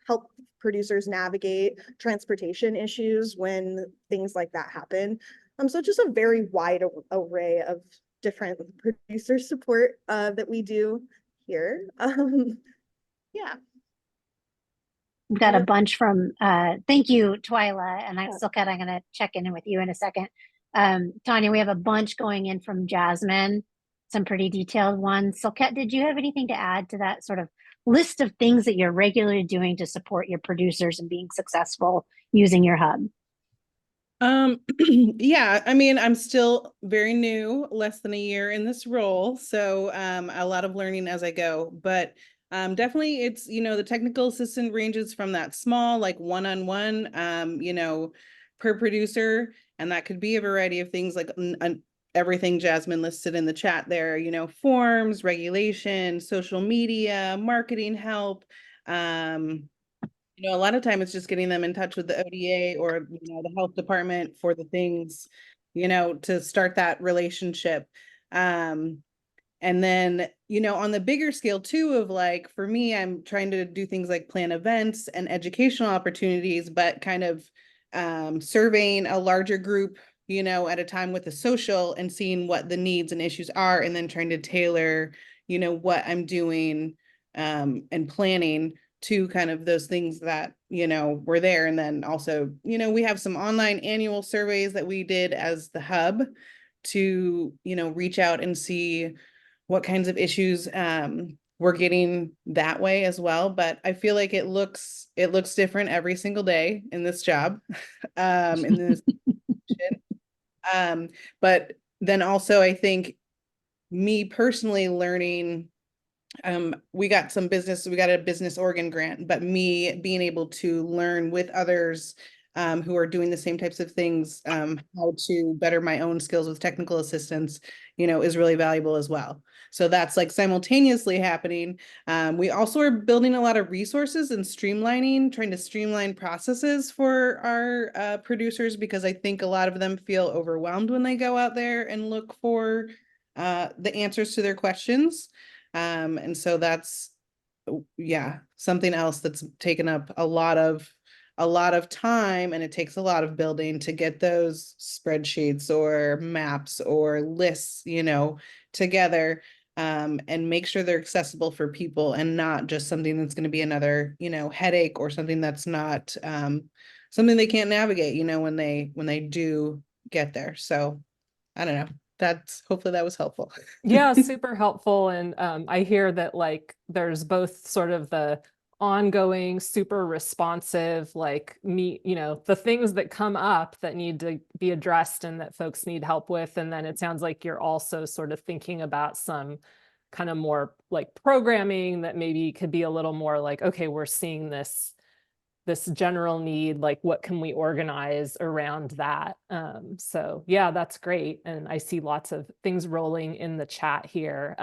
[SPEAKER 2] help producers navigate transportation issues when things like that happen. So just a very wide array of different producer support that we do here. Yeah.
[SPEAKER 3] We've got a bunch from, thank you, Twyla, and Silket, I'm gonna check in with you in a second. Tanya, we have a bunch going in from Jasmine, some pretty detailed ones. Silket, did you have anything to add to that sort of list of things that you're regularly doing to support your producers and being successful using your hub?
[SPEAKER 8] Yeah, I mean, I'm still very new, less than a year in this role. So a lot of learning as I go, but definitely it's, the technical assistant ranges from that small, like one-on-one, per producer. And that could be a variety of things like everything Jasmine listed in the chat there, forms, regulation, social media, marketing help. A lot of time it's just getting them in touch with the ODA or, the health department for the things, to start that relationship. And then, on the bigger scale too, of like, for me, I'm trying to do things like plan events and educational opportunities, but kind of surveying a larger group, at a time with a social and seeing what the needs and issues are, and then trying to tailor, what I'm doing and planning to kind of those things that, were there. And then also, we have some online annual surveys that we did as the hub to, reach out and see what kinds of issues we're getting that way as well. But I feel like it looks different every single day in this job. In this but then also I think me personally learning, we got a business organ grant, but me being able to learn with others who are doing the same types of things, how to better my own skills with technical assistance, is really valuable as well. So that's like simultaneously happening. We also are building a lot of resources and trying to streamline processes for our producers, because I think a lot of them feel overwhelmed when they go out there and look for the answers to their questions. And so that's, yeah, something else that's taken up a lot of time, and it takes a lot of building to get those spreadsheets or maps or lists, together, and make sure they're accessible for people and not just something that's going to be another, headache, or something that's not something they can't navigate, when they do get there. So I don't know. Hopefully that was helpful.
[SPEAKER 4] Yeah, super helpful. And I hear that like there's both sort of the ongoing, super responsive, like the things that come up that need to be addressed and that folks need help with. And then it sounds like you're also sort of thinking about some kind of more like programming that maybe could be a little more like, okay, we're seeing this general need, like what can we organize around that? So yeah, that's great. And I see lots of things rolling in the chat here,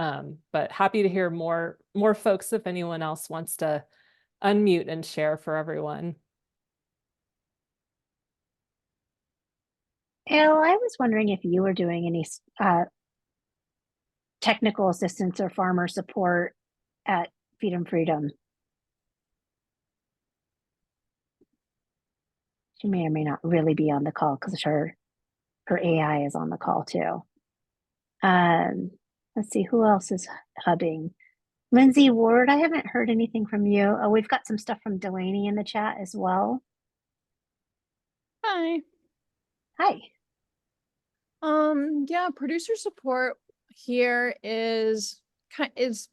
[SPEAKER 4] but happy to hear more folks if anyone else wants to unmute and share for everyone.
[SPEAKER 3] Elle, I was wondering if you were doing any technical assistance or farmer support at Feed 'em Freedom. She may or may not really be on the call because her AI is on the call too. Let's see, who else is hubbing? Lindsay Ward, I haven't heard anything from you. Oh, we've got some stuff from Delaney in the chat as well.
[SPEAKER 9] Hi.
[SPEAKER 3] Hi.
[SPEAKER 9] Yeah, producer support here is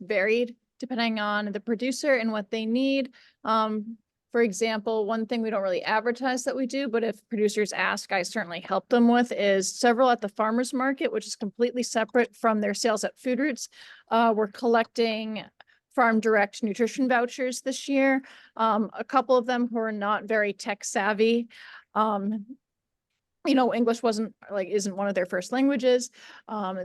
[SPEAKER 9] varied depending on the producer and what they need. For example, one thing we don't really advertise that we do, but if producers ask, I certainly help them with, is several at the farmers market, which is completely separate from their sales at Food Roots. We're collecting farm direct nutrition vouchers this year. A couple of them who are not very tech savvy. English isn't one of their first languages.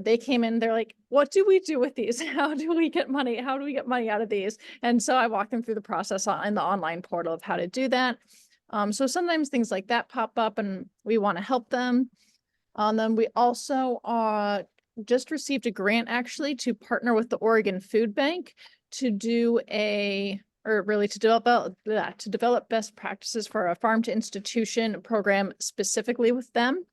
[SPEAKER 9] They came in, they're like, what do we do with these? How do we get money? How do we get money out of these? And so I walked them through the process in the online portal of how to do that. So sometimes things like that pop up and we want to help them. Then we also just received a grant actually to partner with the Oregon Food Bank to do to develop best practices for a farm to institution program specifically with them.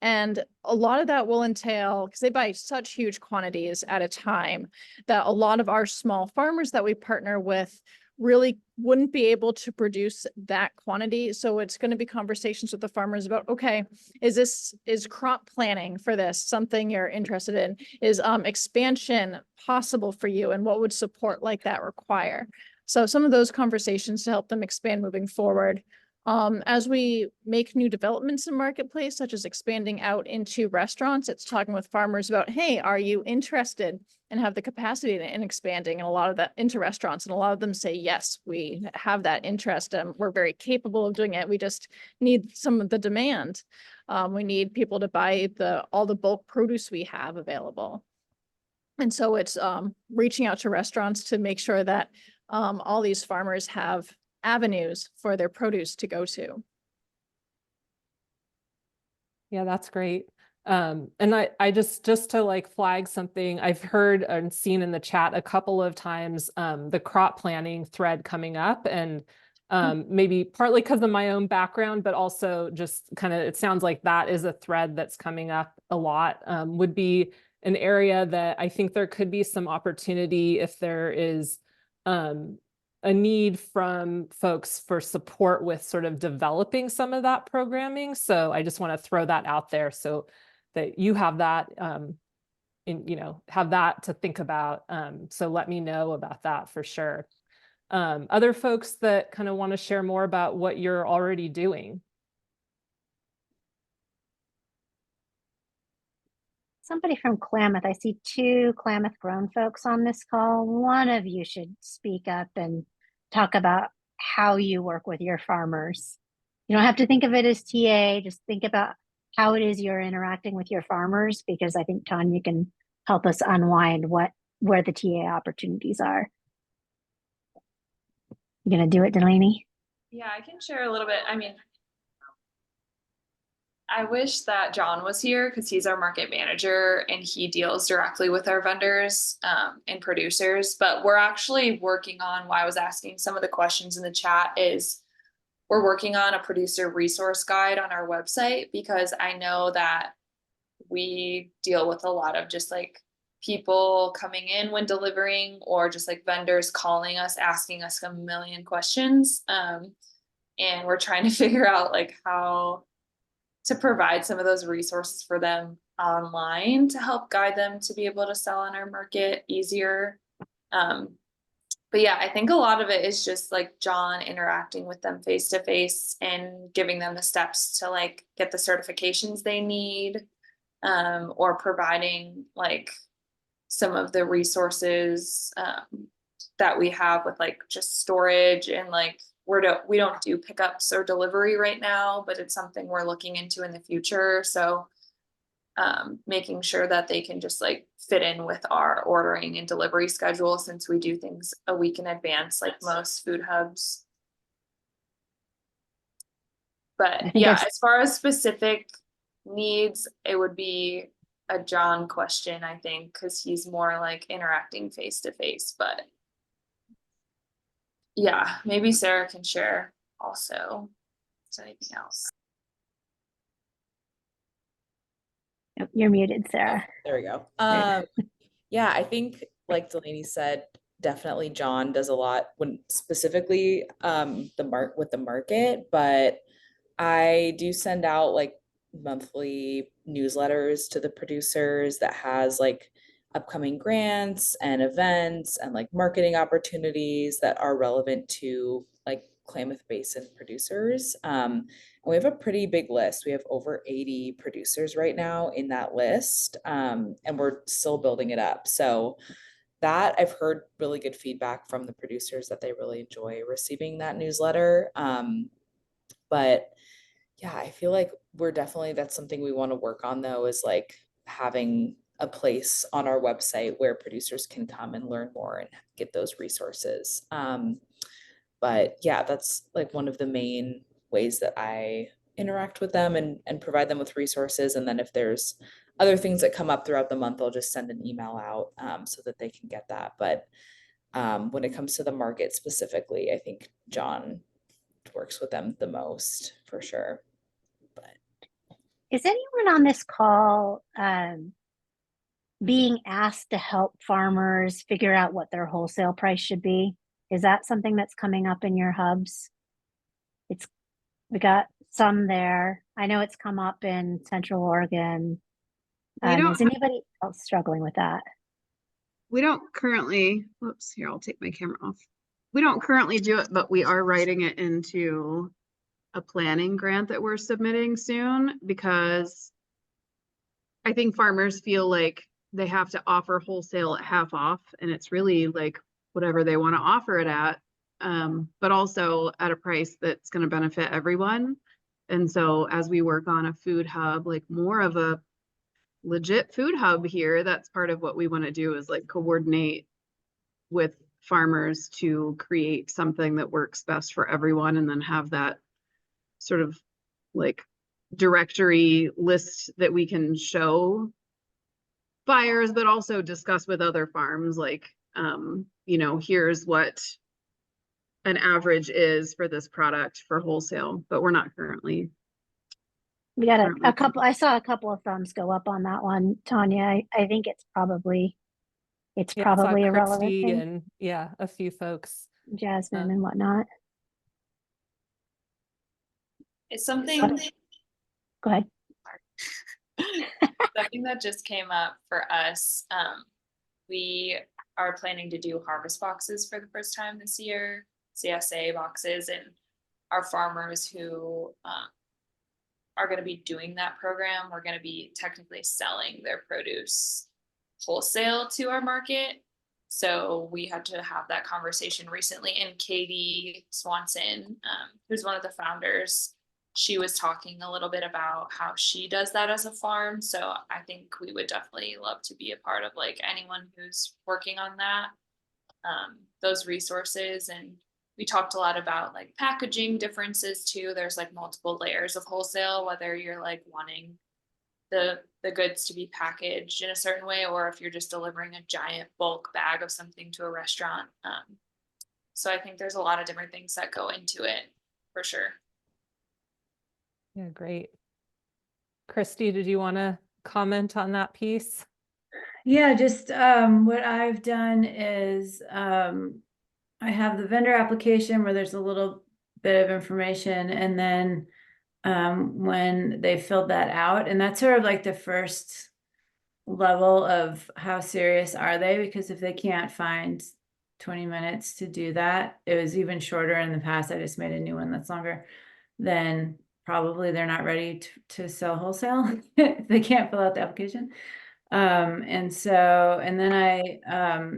[SPEAKER 9] And a lot of that will entail, because they buy such huge quantities at a time, that a lot of our small farmers that we partner with really wouldn't be able to produce that quantity. So it's going to be conversations with the farmers about, okay, is crop planning for this something you're interested in? Is expansion possible for you? And what would support like that require? So some of those conversations to help them expand moving forward. As we make new developments in marketplace, such as expanding out into restaurants, it's talking with farmers about, hey, are you interested and have the capacity in expanding and a lot of that into restaurants? And a lot of them say, yes, we have that interest and we're very capable of doing it. We just need some of the demand. We need people to buy all the bulk produce we have available. And so it's reaching out to restaurants to make sure that all these farmers have avenues for their produce to go to.
[SPEAKER 4] Yeah, that's great. And I just to like flag something, I've heard and seen in the chat a couple of times the crop planning thread coming up, and maybe partly because of my own background, but also just kind of, it sounds like that is a thread that's coming up a lot, would be an area that I think there could be some opportunity if there is a need from folks for support with sort of developing some of that programming. So I just want to throw that out there so that you have that, have that to think about. So let me know about that for sure. Other folks that kind of want to share more about what you're already doing.
[SPEAKER 3] Somebody from Klamath. I see 2 Klamath grown folks on this call. One of you should speak up and talk about how you work with your farmers. You don't have to think of it as TA, just think about how it is you're interacting with your farmers, because I think Tanya can help us unwind where the TA opportunities are. You gonna do it, Delaney?
[SPEAKER 10] Yeah, I can share a little bit. I mean, I wish that John was here because he's our market manager and he deals directly with our vendors and producers. But we're actually working on why I was asking some of the questions in the chat is we're working on a producer resource guide on our website, because I know that we deal with a lot of just like people coming in when delivering, or just like vendors calling us, asking us a million questions. And we're trying to figure out like how to provide some of those resources for them online to help guide them to be able to sell on our market easier. But yeah, I think a lot of it is just like John interacting with them face to face and giving them the steps to like get the certifications they need, or providing like some of the resources that we have with like just storage, and like we don't do pickups or delivery right now, but it's something we're looking into in the future. So making sure that they can just like fit in with our ordering and delivery schedule, since we do things a week in advance like most food hubs. But yeah, as far as specific needs, it would be a John question, I think, because he's more like interacting face to face. But yeah, maybe Sarah can share also. Is there anything else?
[SPEAKER 3] Yep, you're muted, Sarah.
[SPEAKER 11] There we go. Yeah, I think like Delaney said, definitely John does a lot when specifically with the market, but I do send out like monthly newsletters to the producers that has like upcoming grants and events and like marketing opportunities that are relevant to like Klamath Basin producers. And we have a pretty big list. We have over 80 producers right now in that list, and we're still building it up. So that I've heard really good feedback from the producers that they really enjoy receiving that newsletter. But yeah, I feel like that's something we want to work on though, is like having a place on our website where producers can come and learn more and get those resources. But yeah, that's like one of the main ways that I interact with them and provide them with resources. And then if there's other things that come up throughout the month, I'll just send an email out so that they can get that. But when it comes to the market specifically, I think John works with them the most for sure. But
[SPEAKER 3] is anyone on this call being asked to help farmers figure out what their wholesale price should be? Is that something that's coming up in your hubs? We got some there. I know it's come up in Central Oregon. Is anybody else struggling with that?
[SPEAKER 12] We don't currently, whoops, here, I'll take my camera off. We don't currently do it, but we are writing it into a planning grant that we're submitting soon, because I think farmers feel like they have to offer wholesale at half off, and it's really like whatever they want to offer it at, but also at a price that's going to benefit everyone. And so as we work on a food hub, like more of a legit food hub here, that's part of what we want to do, is like coordinate with farmers to create something that works best for everyone, and then have that sort of like directory list that we can show buyers, but also discuss with other farms, like, you know, here's what an average is for this product for wholesale, but we're not currently.
[SPEAKER 3] We got a couple, I saw a couple of thumbs go up on that one, Tanya. I think it's probably a relevant thing.
[SPEAKER 4] And yeah, a few folks.
[SPEAKER 3] Jasmine and whatnot.
[SPEAKER 10] It's something.
[SPEAKER 3] Go ahead.
[SPEAKER 10] Something that just came up for us. We are planning to do harvest boxes for the first time this year, CSA boxes, and our farmers who are going to be doing that program, we're going to be technically selling their produce wholesale to our market. So we had to have that conversation recently, and Katie Swanson, who's one of the founders, she was talking a little bit about how she does that as a farm. So I think we would definitely love to be a part of like anyone who's working on that, those resources. And we talked a lot about like packaging differences too. There's like multiple layers of wholesale, whether you're like wanting the goods to be packaged in a certain way, or if you're just delivering a giant bulk bag of something to a restaurant. So I think there's a lot of different things that go into it for sure.
[SPEAKER 4] Yeah, great. Christy, did you want to comment on that piece?
[SPEAKER 13] Yeah, just what I've done is I have the vendor application where there's a little bit of information, and then when they filled that out, and that's sort of like the first level of how serious are they, because if they can't find 20 minutes to do that, it was even shorter in the past, I just made a new one that's longer, then probably they're not ready to sell wholesale if they can't fill out the application. And then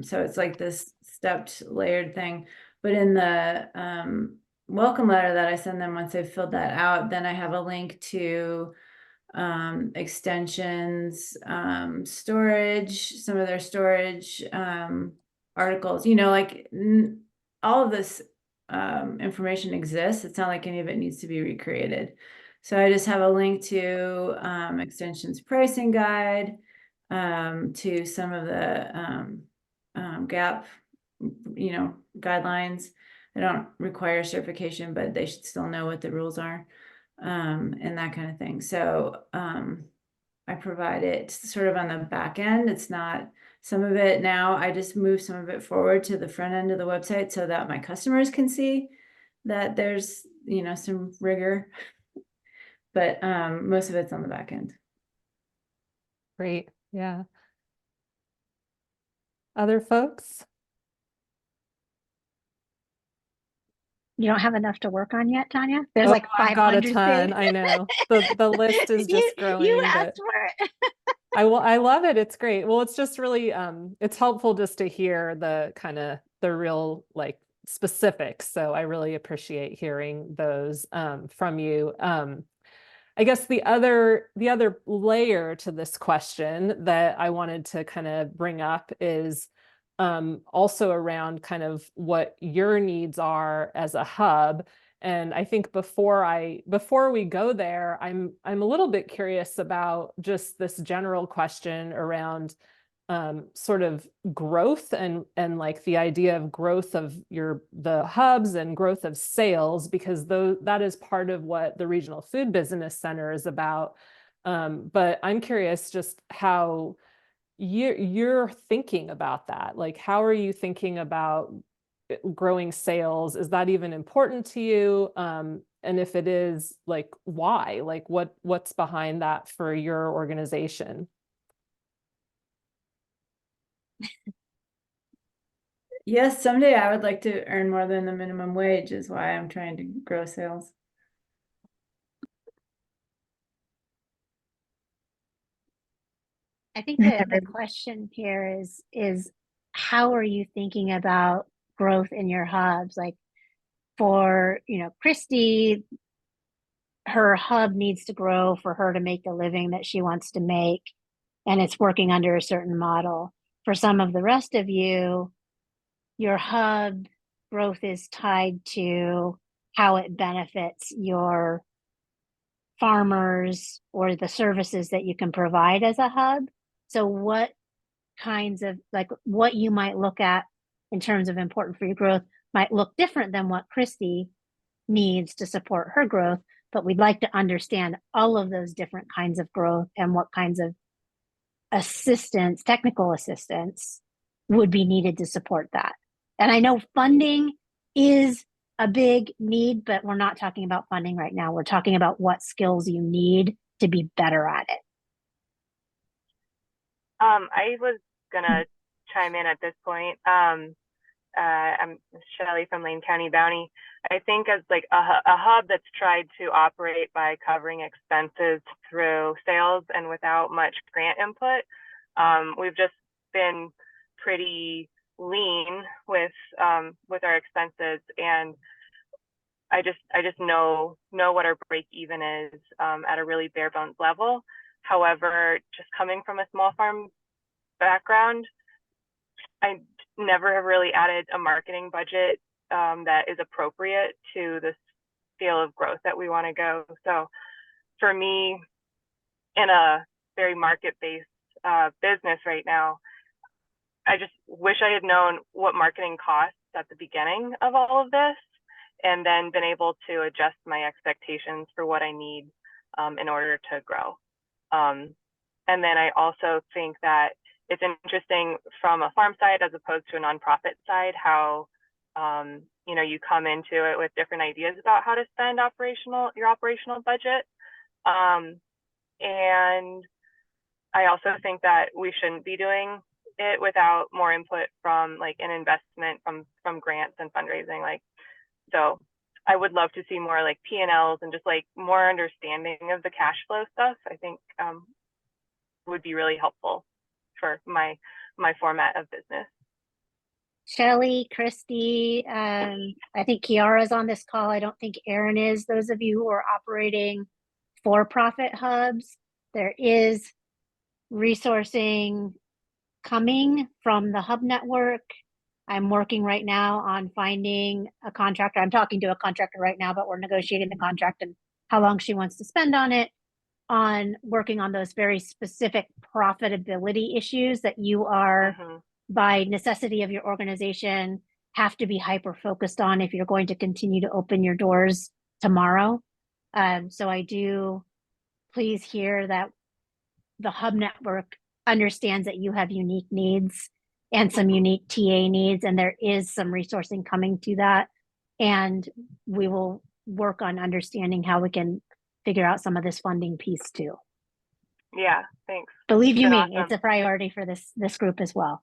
[SPEAKER 13] so it's like this stepped layered thing, but in the welcome letter that I send them, once they've filled that out, then I have a link to extensions, storage, some of their storage articles, like all of this information exists. It's not like any of it needs to be recreated. So I just have a link to extensions pricing guide, to some of the GAP, guidelines. They don't require certification, but they should still know what the rules are, and that kind of thing. So I provide it sort of on the back end. It's not some of it now. I just move some of it forward to the front end of the website so that my customers can see that there's, some rigor, but most of it's on the back end.
[SPEAKER 4] Great. Yeah. Other folks?
[SPEAKER 3] You don't have enough to work on yet, Tanya? There's
[SPEAKER 4] Oh,
[SPEAKER 3] like
[SPEAKER 4] I've got a
[SPEAKER 3] 500
[SPEAKER 4] ton.
[SPEAKER 3] things.
[SPEAKER 4] I know. The list is just growing.
[SPEAKER 3] You
[SPEAKER 4] but
[SPEAKER 3] asked for it.
[SPEAKER 4] I love it. It's great. Well, it's just really it's helpful just to hear the real like specifics. So I really appreciate hearing those from you. I guess the other layer to this question that I wanted to kind of bring up is also around kind of what your needs are as a hub. And I think before we go there, I'm a little bit curious about just this general question around sort of growth and like the idea of growth of the hubs and growth of sales, because that is part of what the Regional Food Business Center is about. But I'm curious just how you're thinking about that. Like, how are you thinking about growing sales? Is that even important to you? And if it is, like, why? Like, what's behind that for your organization?
[SPEAKER 13] Yes, someday I would like to earn more than the minimum wage, is why I'm trying to grow sales.
[SPEAKER 3] I think the question here is how are you thinking about growth in your hubs? Like for, Christy, her hub needs to grow for her to make the living that she wants to make, and it's working under a certain model. For some of the rest of you, your hub growth is tied to how it benefits your farmers or the services that you can provide as a hub. So what kinds of, like, what you might look at in terms of important for your growth might look different than what Christy needs to support her growth, but we'd like to understand all of those different kinds of growth and what kinds of assistance, technical assistance, would be needed to support that. And I know funding is a big need, but we're not talking about funding right now. We're talking about what skills you need to be better at it.
[SPEAKER 14] I was gonna chime in at this point. I'm Shelley from Lane County Bounty. I think as like a hub that's tried to operate by covering expenses through sales and without much grant input, we've just been pretty lean with our expenses, and I just know what our break even is at a really bare bones level. However, just coming from a small farm background, I never have really added a marketing budget that is appropriate to the scale of growth that we want to go. So for me, in a very market-based business right now, I just wish I had known what marketing costs at the beginning of all of this, and then been able to adjust my expectations for what I need in order to grow. And then I also think that it's interesting from a farm side as opposed to a nonprofit side, how you know, you come into it with different ideas about how to spend your operational budget. And I also think that we shouldn't be doing it without more input from like an investment from grants and fundraising. Like, so I would love to see more like P&Ls and just like more understanding of the cash flow stuff. I think would be really helpful for my format of business.
[SPEAKER 3] Shelley, Christy, I think Kiara's on this call. I don't think Aaron is. Those of you who are operating for-profit hubs, there is resourcing coming from the hub network. I'm working right now on finding a contractor. I'm talking to a contractor right now, but we're negotiating the contract and how long she wants to spend on it, on working on those very specific profitability issues that you are, by necessity of your organization, have to be hyper focused on if you're going to continue to open your doors tomorrow. So I do please hear that the hub network understands that you have unique needs and some unique TA needs, and there is some resourcing coming to that. And we will work on understanding how we can figure out some of this funding piece too.
[SPEAKER 14] Yeah, thanks.
[SPEAKER 3] Believe you me,
[SPEAKER 14] Awesome.
[SPEAKER 3] it's a priority for this group as well.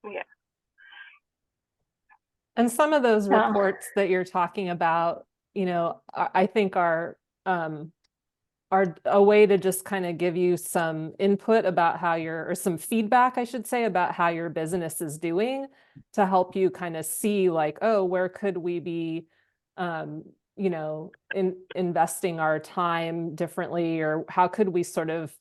[SPEAKER 14] Yeah.
[SPEAKER 4] And some of those reports that you're talking about, you know, I think are a way to just kind of give you some input about how or some feedback, I should say, about how your business is doing, to help you kind of see like, oh, where could we be, you know, investing our time differently, or how could we sort of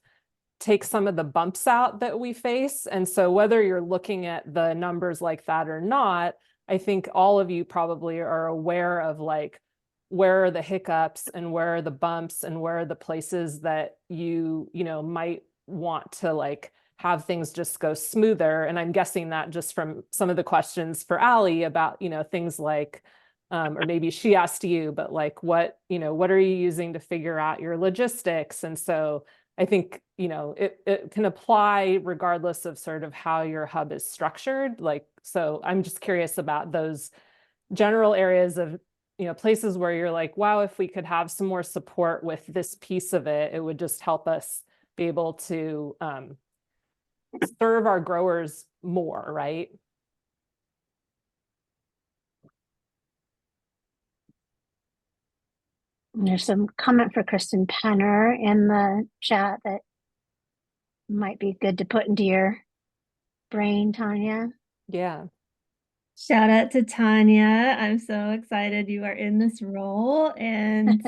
[SPEAKER 4] take some of the bumps out that we face. And so whether you're looking at the numbers like that or not, I think all of you probably are aware of like, where are the hiccups and where are the bumps and where are the places that you know, might want to like have things just go smoother. And I'm guessing that just from some of the questions for Allie about, you know, things like, or maybe she asked you, but like, what, you know, what are you using to figure out your logistics? And so I think, you know, it can apply regardless of sort of how your hub is structured. Like, so I'm just curious about those general areas of, you know, places where you're like, wow, if we could have some more support with this piece of it, it would just help us be able to serve our growers more, right?
[SPEAKER 3] There's some comment for Kristen Penner in the chat that might be good to put into your brain, Tanya.
[SPEAKER 4] Yeah.
[SPEAKER 6] Shout out to Tanya. I'm so excited you are in this role. And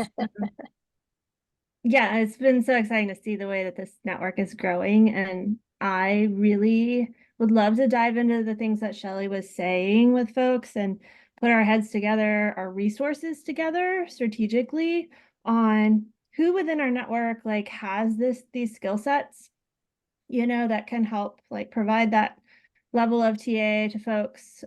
[SPEAKER 6] yeah, it's been so exciting to see the way that this network is growing. And I really would love to dive into the things that Shelley was saying with folks and put our heads together, our resources together strategically on who within our network like has these skill sets, you know, that can help like provide that level of TA to folks,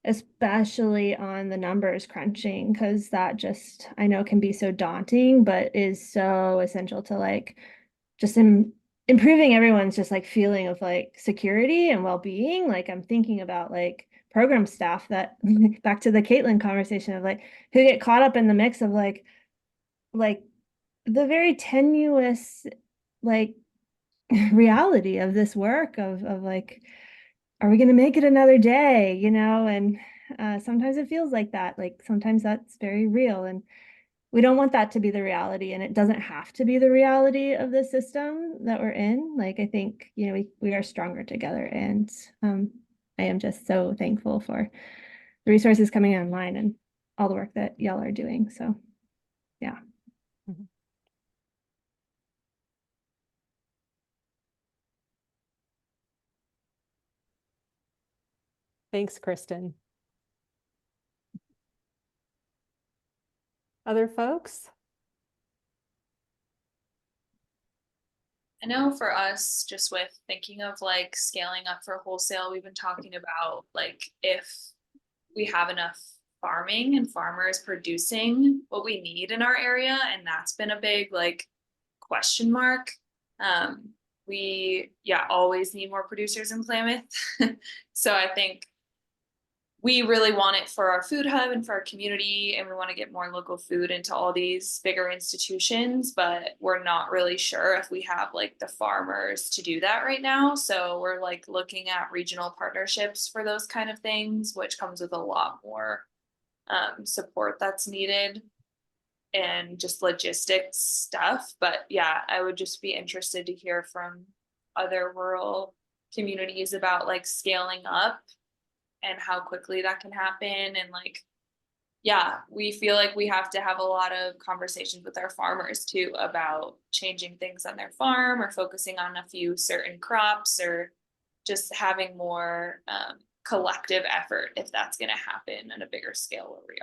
[SPEAKER 6] especially on the numbers crunching, because that just, I know, can be so daunting, but is so essential to like just improving everyone's just like feeling of like security and well-being. Like I'm thinking about like program staff that back to the Caitlin conversation of like who get caught up in the mix of like the very tenuous like reality of this work of like, are we going to make it another day, you know? And sometimes it feels like that, like sometimes that's very real, and we don't want that to be the reality, and it doesn't have to be the reality of the system that we're in. Like I think, you know, we are stronger together, and I am just so thankful for the resources coming online and all the work that y'all are doing. So, yeah.
[SPEAKER 4] Thanks, Kristen. Other folks?
[SPEAKER 10] I know for us, just with thinking of like scaling up for wholesale, we've been talking about like if we have enough farming and farmers producing what we need in our area, and that's been a big like question mark. We always need more producers in Klamath. So I think we really want it for our food hub and for our community, and we want to get more local food into all these bigger institutions, but we're not really sure if we have like the farmers to do that right now. So we're like looking at regional partnerships for those kind of things, which comes with a lot more support that's needed and just logistics stuff. But yeah, I would just be interested to hear from other rural communities about like scaling up and how quickly that can happen. And like, yeah, we feel like we have to have a lot of conversations with our farmers too about changing things on their farm or focusing on a few certain crops or just having more collective effort if that's going to happen at a bigger scale where we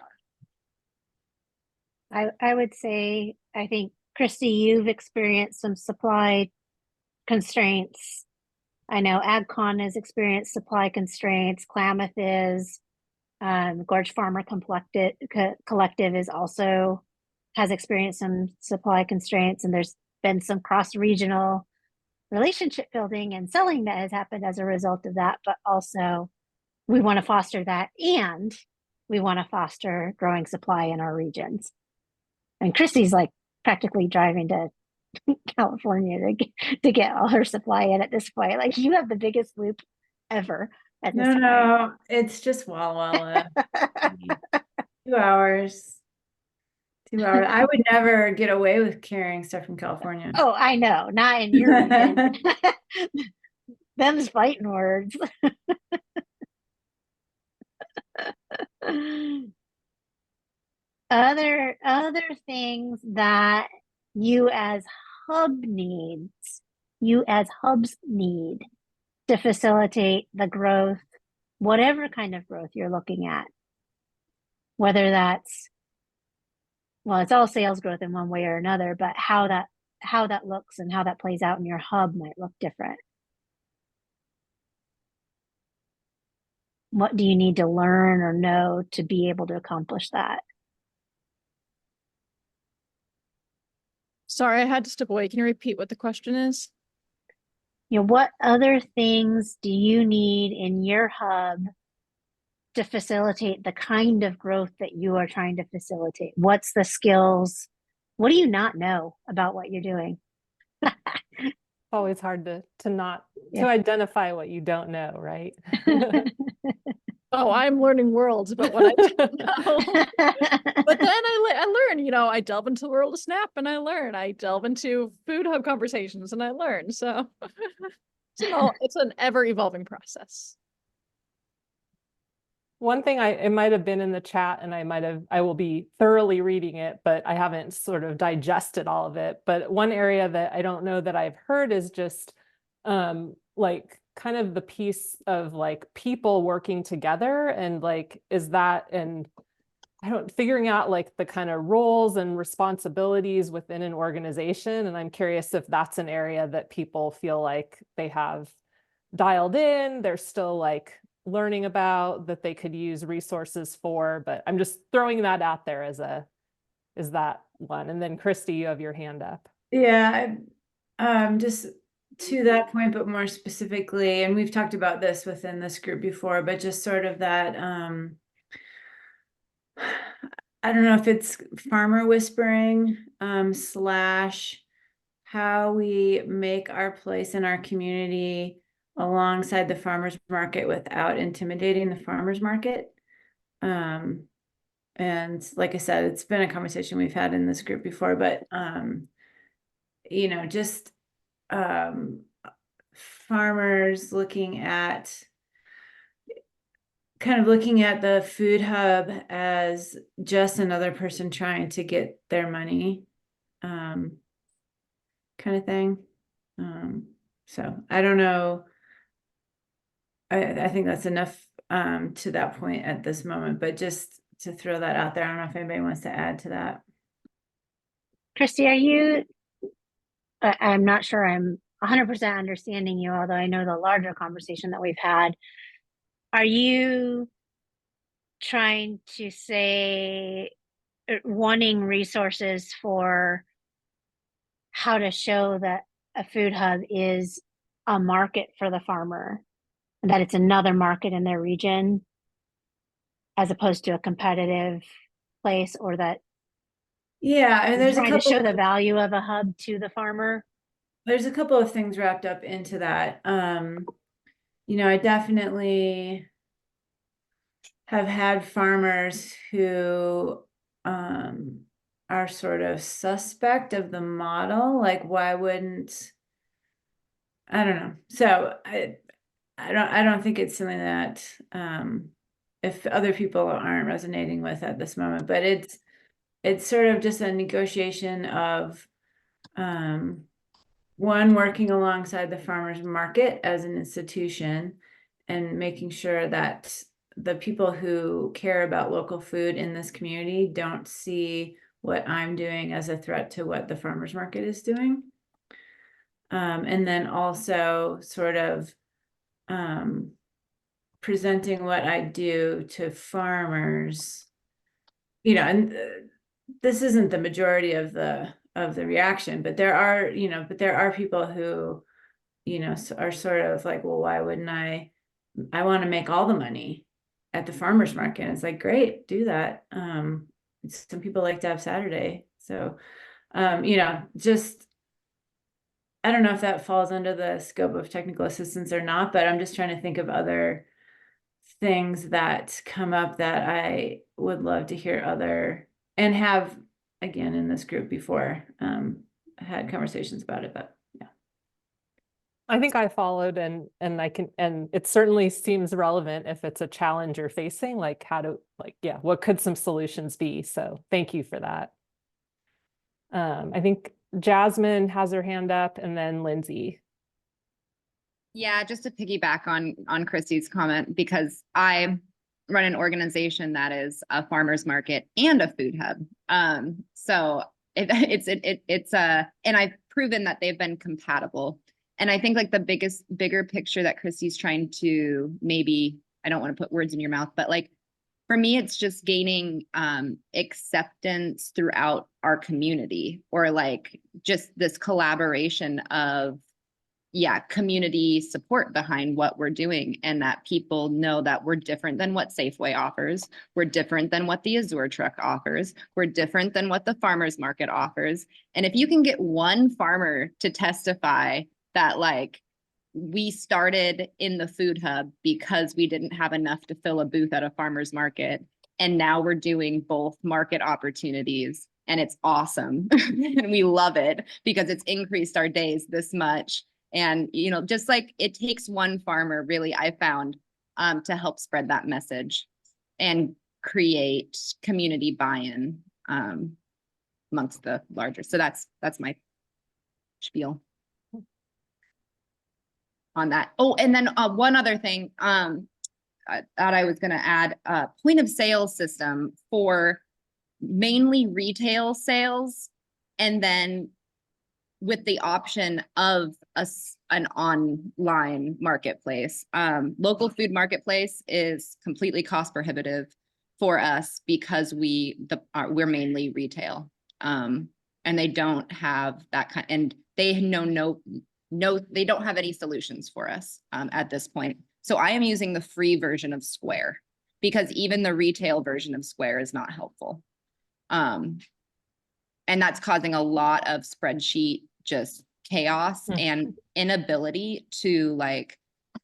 [SPEAKER 10] are.
[SPEAKER 3] I would say, I think, Christy, you've experienced some supply constraints. I know AgCon has experienced supply constraints. Klamath is, Gorge Farmer Collective is also has experienced some supply constraints, and there's been some cross-regional relationship building and selling that has happened as a result of that. But also, we want to foster that, and we want to foster growing supply in our regions. And Christy's like practically driving to California to get all her supply in at this point. Like, you have the biggest loop ever at this point.
[SPEAKER 13] No, it's just Walla Walla. 2 hours. 2 hours. I would never get away with carrying stuff from California.
[SPEAKER 3] Oh, I know. Not in your region. Them's fighting words. Other things that you as hubs need to facilitate the growth, whatever kind of growth you're looking at, whether that's, well, it's all sales growth in one way or another, but how that looks and how that plays out in your hub might look different. What do you need to learn or know to be able to accomplish that?
[SPEAKER 9] Sorry, I had to step away. Can you repeat what the question is?
[SPEAKER 3] You know, what other things do you need in your hub to facilitate the kind of growth that you are trying to facilitate? What's the skills? What do you not know about what you're doing?
[SPEAKER 4] It's always hard to identify what you don't know, right?
[SPEAKER 9] Oh, I'm learning worlds about what I don't know. But then I learn, you know, I delve into the world of Snap and I learn. I delve into food hub conversations and I learn. So it's an ever evolving process.
[SPEAKER 4] One thing it might have been in the chat and I will be thoroughly reading it, but I haven't sort of digested all of it. But one area that I don't know that I've heard is just like kind of the piece of like people working together, and like, is that, and figuring out like the kind of roles and responsibilities within an organization. And I'm curious if that's an area that people feel like they have dialed in, they're still like learning about, that they could use resources for, but I'm just throwing that out there as is that one? And then Christy, you have your hand up.
[SPEAKER 13] Yeah, just to that point, but more specifically, and we've talked about this within this group before, but just sort of that, I don't know if it's farmer whispering, slash how we make our place in our community alongside the farmers market without intimidating the farmers market. And like I said, it's been a conversation we've had in this group before, but, you know, just, farmers looking at kind of looking at the food hub as just another person trying to get their money, kind of thing. So I don't know. I think that's enough to that point at this moment, but just to throw that out there, I don't know if anybody wants to add to that.
[SPEAKER 3] Christy, are you, I'm not sure I'm 100% understanding you, although I know the larger conversation that we've had. Are you trying to say wanting resources for how to show that a food hub is a market for the farmer, that it's another market in their region as opposed to a competitive place, or that
[SPEAKER 13] Yeah, and there's a
[SPEAKER 3] trying to
[SPEAKER 13] couple
[SPEAKER 3] show the value of a hub to the farmer?
[SPEAKER 13] There's a couple of things wrapped up into that. You know, I definitely have had farmers who are sort of suspect of the model. Like, why wouldn't, I don't know. So I don't think it's something that if other people aren't resonating with at this moment, but it's sort of just a negotiation of one, working alongside the farmers market as an institution and making sure that the people who care about local food in this community don't see what I'm doing as a threat to what the farmers market is doing. And then also sort of presenting what I do to farmers, you know, and this isn't the majority of the reaction, but there are people who, you know, are sort of like, well, why wouldn't I want to make all the money at the farmer's market. And it's like, great, do that. Some people like to have Saturday. So, you know, just, I don't know if that falls under the scope of technical assistance or not, but I'm just trying to think of other things that come up that I would love to hear and have again in this group before, had conversations about it, but yeah.
[SPEAKER 4] I think I followed and it certainly seems relevant if it's a challenge you're facing, like what could some solutions be? So thank you for that. I think Jasmine has her hand up, and then Lindsay.
[SPEAKER 15] Yeah, just to piggyback on Christy's comment, because I run an organization that is a farmer's market and a food hub. So and I've proven that they've been compatible. And I think like the bigger picture that Christy's trying to, maybe, I don't want to put words in your mouth, but like, for me, it's just gaining acceptance throughout our community, or like just this collaboration of, community support behind what we're doing, and that people know that we're different than what Safeway offers. We're different than what the Azure truck offers. We're different than what the farmer's market offers. And if you can get one farmer to testify that like, we started in the food hub because we didn't have enough to fill a booth at a farmer's market, and now we're doing both market opportunities, and it's awesome. And we love it because it's increased our days this much. And, you know, just like it takes one farmer, really, I found, to help spread that message and create community buy-in amongst the larger. So that's my spiel on that. Oh, and then one other thing that I was going to add, point of sale system for mainly retail sales, and then with the option of an online marketplace. Local food marketplace is completely cost prohibitive for us because we're mainly retail, and they don't have that kind, and they they don't have any solutions for us at this point. So I am using the free version of Square, because even the retail version of Square is not helpful. And that's causing a lot of spreadsheet just chaos and inability to like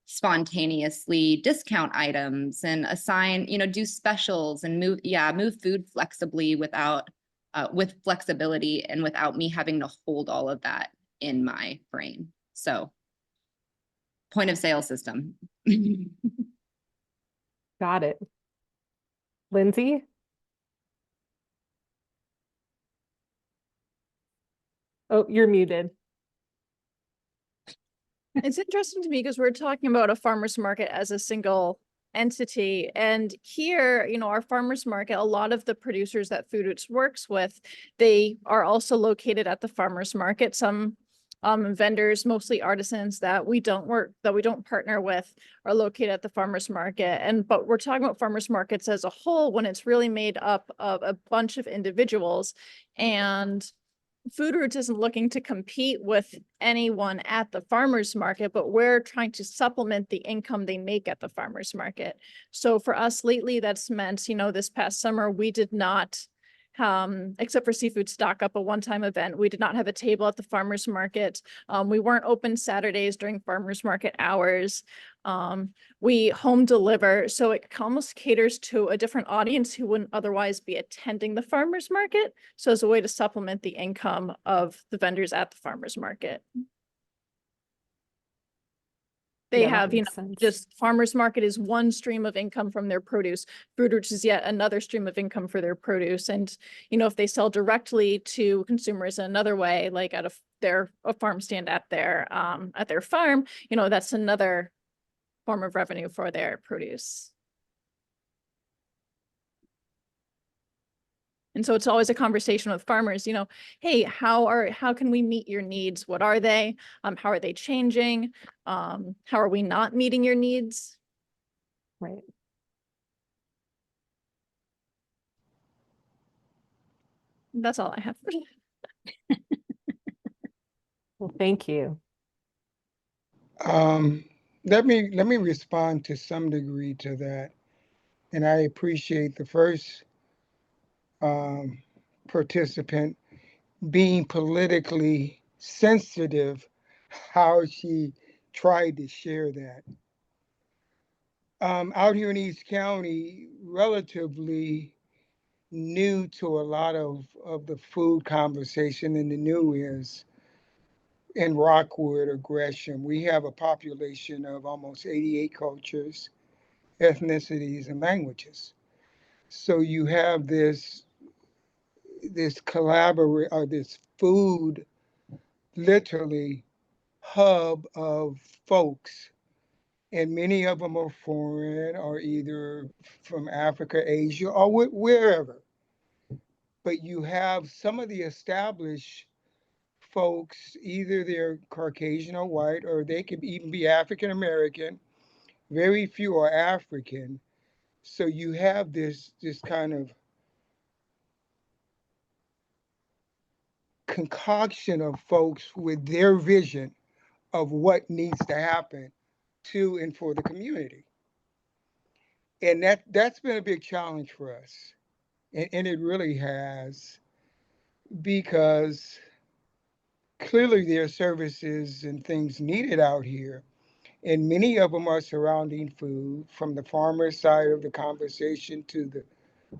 [SPEAKER 15] spontaneously discount items and assign, do specials and move food flexibly with flexibility, and without me having to hold all of that in my brain. So point of sale system.
[SPEAKER 4] Got it. Lindsay? Oh, you're muted.
[SPEAKER 9] It's interesting to me because we're talking about a farmer's market as a single entity. And here, you know, our farmer's market, a lot of the producers that Food Roots works with, they are also located at the farmer's market. Some vendors, mostly artisans that we don't partner with, are located at the farmer's market. But we're talking about farmer's markets as a whole when it's really made up of a bunch of individuals. And Food Roots isn't looking to compete with anyone at the farmer's market, but we're trying to supplement the income they make at the farmer's market. So for us lately, that's meant, you know, this past summer, we did not, except for seafood stock up, a one-time event, we did not have a table at the farmer's market. We weren't open Saturdays during farmer's market hours. We home deliver, so it almost caters to a different audience who wouldn't otherwise be attending the farmer's market. So as a way to supplement the income of the vendors at the farmer's market. They
[SPEAKER 4] Yeah, that
[SPEAKER 9] have, you know,
[SPEAKER 4] makes sense.
[SPEAKER 9] just farmer's market is one stream of income from their produce. Food Roots is yet another stream of income for their produce. And, you know, if they sell directly to consumers in another way, like at a farm stand at their farm, you know, that's another form of revenue for their produce. And so it's always a conversation with farmers, you know, hey, how can we meet your needs? What are they? How are they changing? How are we not meeting your needs?
[SPEAKER 4] Right.
[SPEAKER 9] That's all I have.
[SPEAKER 4] Well, thank you.
[SPEAKER 16] Let me respond to some degree to that. And I appreciate the first participant being politically sensitive, how she tried to share that. Out here in East County, relatively new to a lot of the food conversation, and the new is in Rockwood or Gresham, we have a population of almost 88 cultures, ethnicities, and languages. So you have this collaborate or this food literally hub of folks, and many of them are foreign or either from Africa, Asia, or wherever. But you have some of the established folks, either they're Caucasian or white, or they could even be African American. Very few are African. So you have this kind of concoction of folks with their vision of what needs to happen to and for the community. And that's been a big challenge for us. And it really has, because clearly there are services and things needed out here. And many of them are surrounding food, from the farmer side of the conversation to the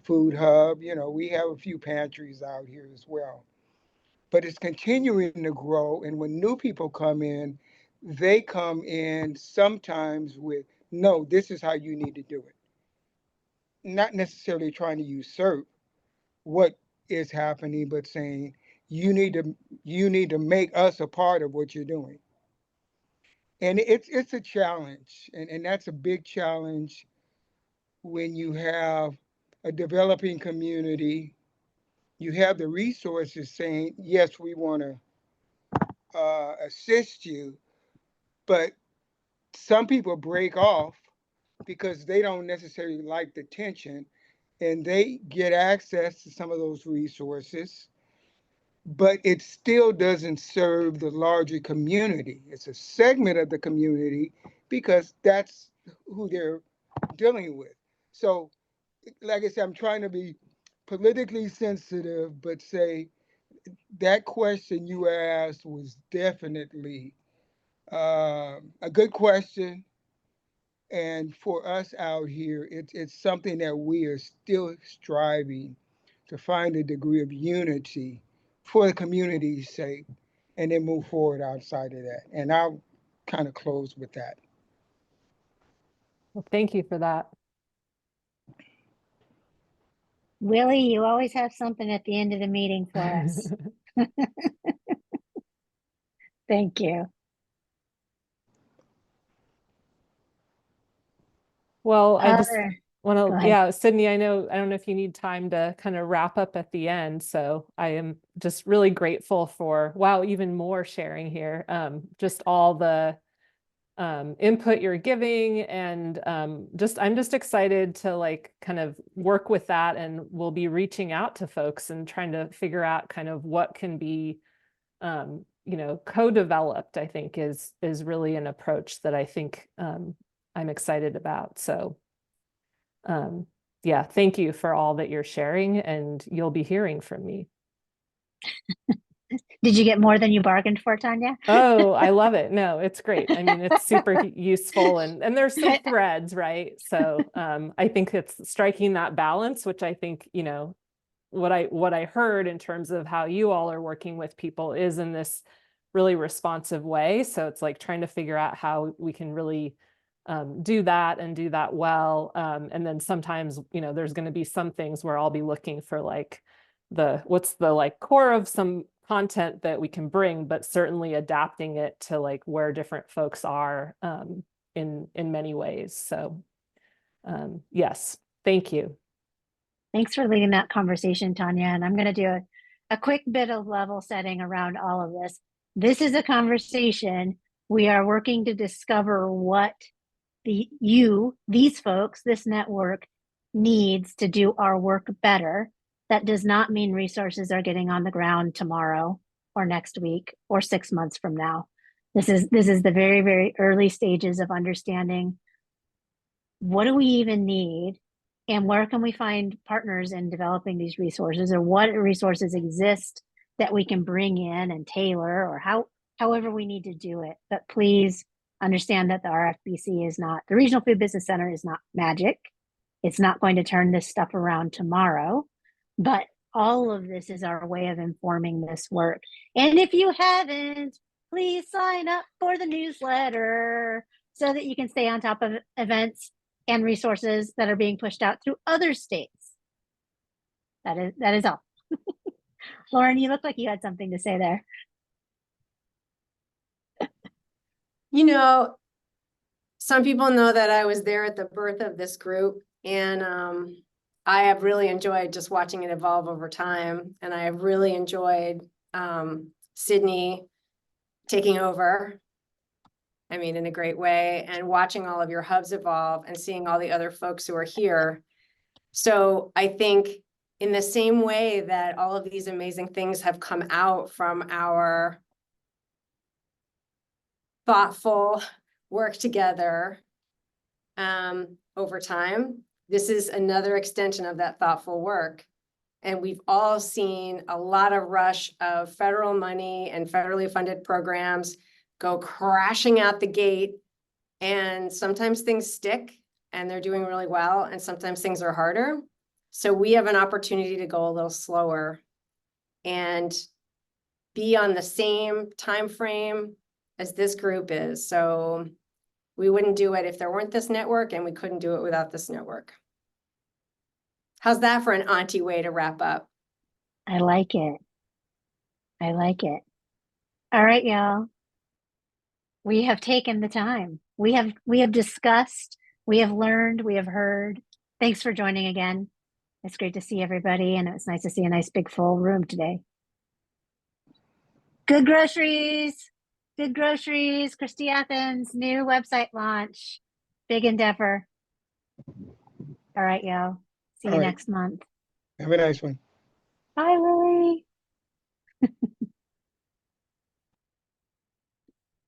[SPEAKER 16] food hub. You know, we have a few pantries out here as well. But it's continuing to grow. And when new people come in, they come in sometimes with, no, this is how you need to do it. Not necessarily trying to usurp what is happening, but saying, you need to make us a part of what you're doing. And it's a challenge. And that's a big challenge when you have a developing community. You have the resources saying, yes, we want to assist you, but some people break off because they don't necessarily like the tension, and they get access to some of those resources, but it still doesn't serve the larger community. It's a segment of the community because that's who they're dealing with. So, like I said, I'm trying to be politically sensitive, but say that question you asked was definitely a good question. And for us out here, it's something that we are still striving to find a degree of unity for the community's sake, and then move forward outside of that. And I'll kind of close with that.
[SPEAKER 4] Well, thank you for that.
[SPEAKER 3] Willie, you always have something at the end of the meeting for us. Thank you.
[SPEAKER 4] Well, I just
[SPEAKER 3] Go
[SPEAKER 4] want to,
[SPEAKER 3] ahead.
[SPEAKER 4] yeah, Sydney, I don't know if you need time to kind of wrap up at the end. So I am just really grateful for, wow, even more sharing here. Just all the input you're giving, and I'm just excited to like kind of work with that, and we'll be reaching out to folks and trying to figure out kind of what can be co-developed. I think is really an approach that I think I'm excited about. So yeah, thank you for all that you're sharing, and you'll be hearing from me.
[SPEAKER 3] Did you get more than you bargained for, Tanya?
[SPEAKER 4] Oh, I love it. No, it's great. I mean, it's super useful, and there's some threads, right? So I think it's striking that balance, which I think, what I heard in terms of how you all are working with people is in this really responsive way. So it's like trying to figure out how we can really do that and do that well. And then sometimes, there's going to be some things where I'll be looking for like what's the like core of some content that we can bring, but certainly adapting it to like where different folks are in many ways. So yes, thank you.
[SPEAKER 3] Thanks for leading that conversation, Tanya. And I'm going to do a quick bit of level setting around all of this. This is a conversation. We are working to discover what these folks, this network needs to do our work better. That does not mean resources are getting on the ground tomorrow or next week or 6 months from now. This is the very, very early stages of understanding what do we even need, and where can we find partners in developing these resources, or what resources exist that we can bring in and tailor, or however we need to do it. But please understand that the RFBC is not, the Regional Food Business Center is not magic. It's not going to turn this stuff around tomorrow, but all of this is our way of informing this work. And if you haven't, please sign up for the newsletter so that you can stay on top of events and resources that are being pushed out through other states. That is all. Lauren, you look like you had something to say there.
[SPEAKER 17] Some people know that I was there at the birth of this group, and I have really enjoyed just watching it evolve over time. And I have really enjoyed Sydney taking over. I mean, in a great way, and watching all of your hubs evolve and seeing all the other folks who are here. So I think in the same way that all of these amazing things have come out from our thoughtful work together over time, this is another extension of that thoughtful work. And we've all seen a lot of rush of federal money and federally funded programs go crashing out the gate. And sometimes things stick and they're doing really well, and sometimes things are harder. So we have an opportunity to go a little slower and be on the same time frame as this group is. So we wouldn't do it if there weren't this network, and we couldn't do it without this network. How's that for an auntie way to wrap up?
[SPEAKER 3] I like it. I like it. All right, y'all. We have taken the time. We have discussed, we have learned, we have heard. Thanks for joining again. It's great to see everybody, and it's nice to see a nice big full room today. Good groceries. Good groceries. Christy Athens, new website launch. Big endeavor. All right, y'all. See you next month.
[SPEAKER 16] Have a nice one.
[SPEAKER 3] Bye, Lily.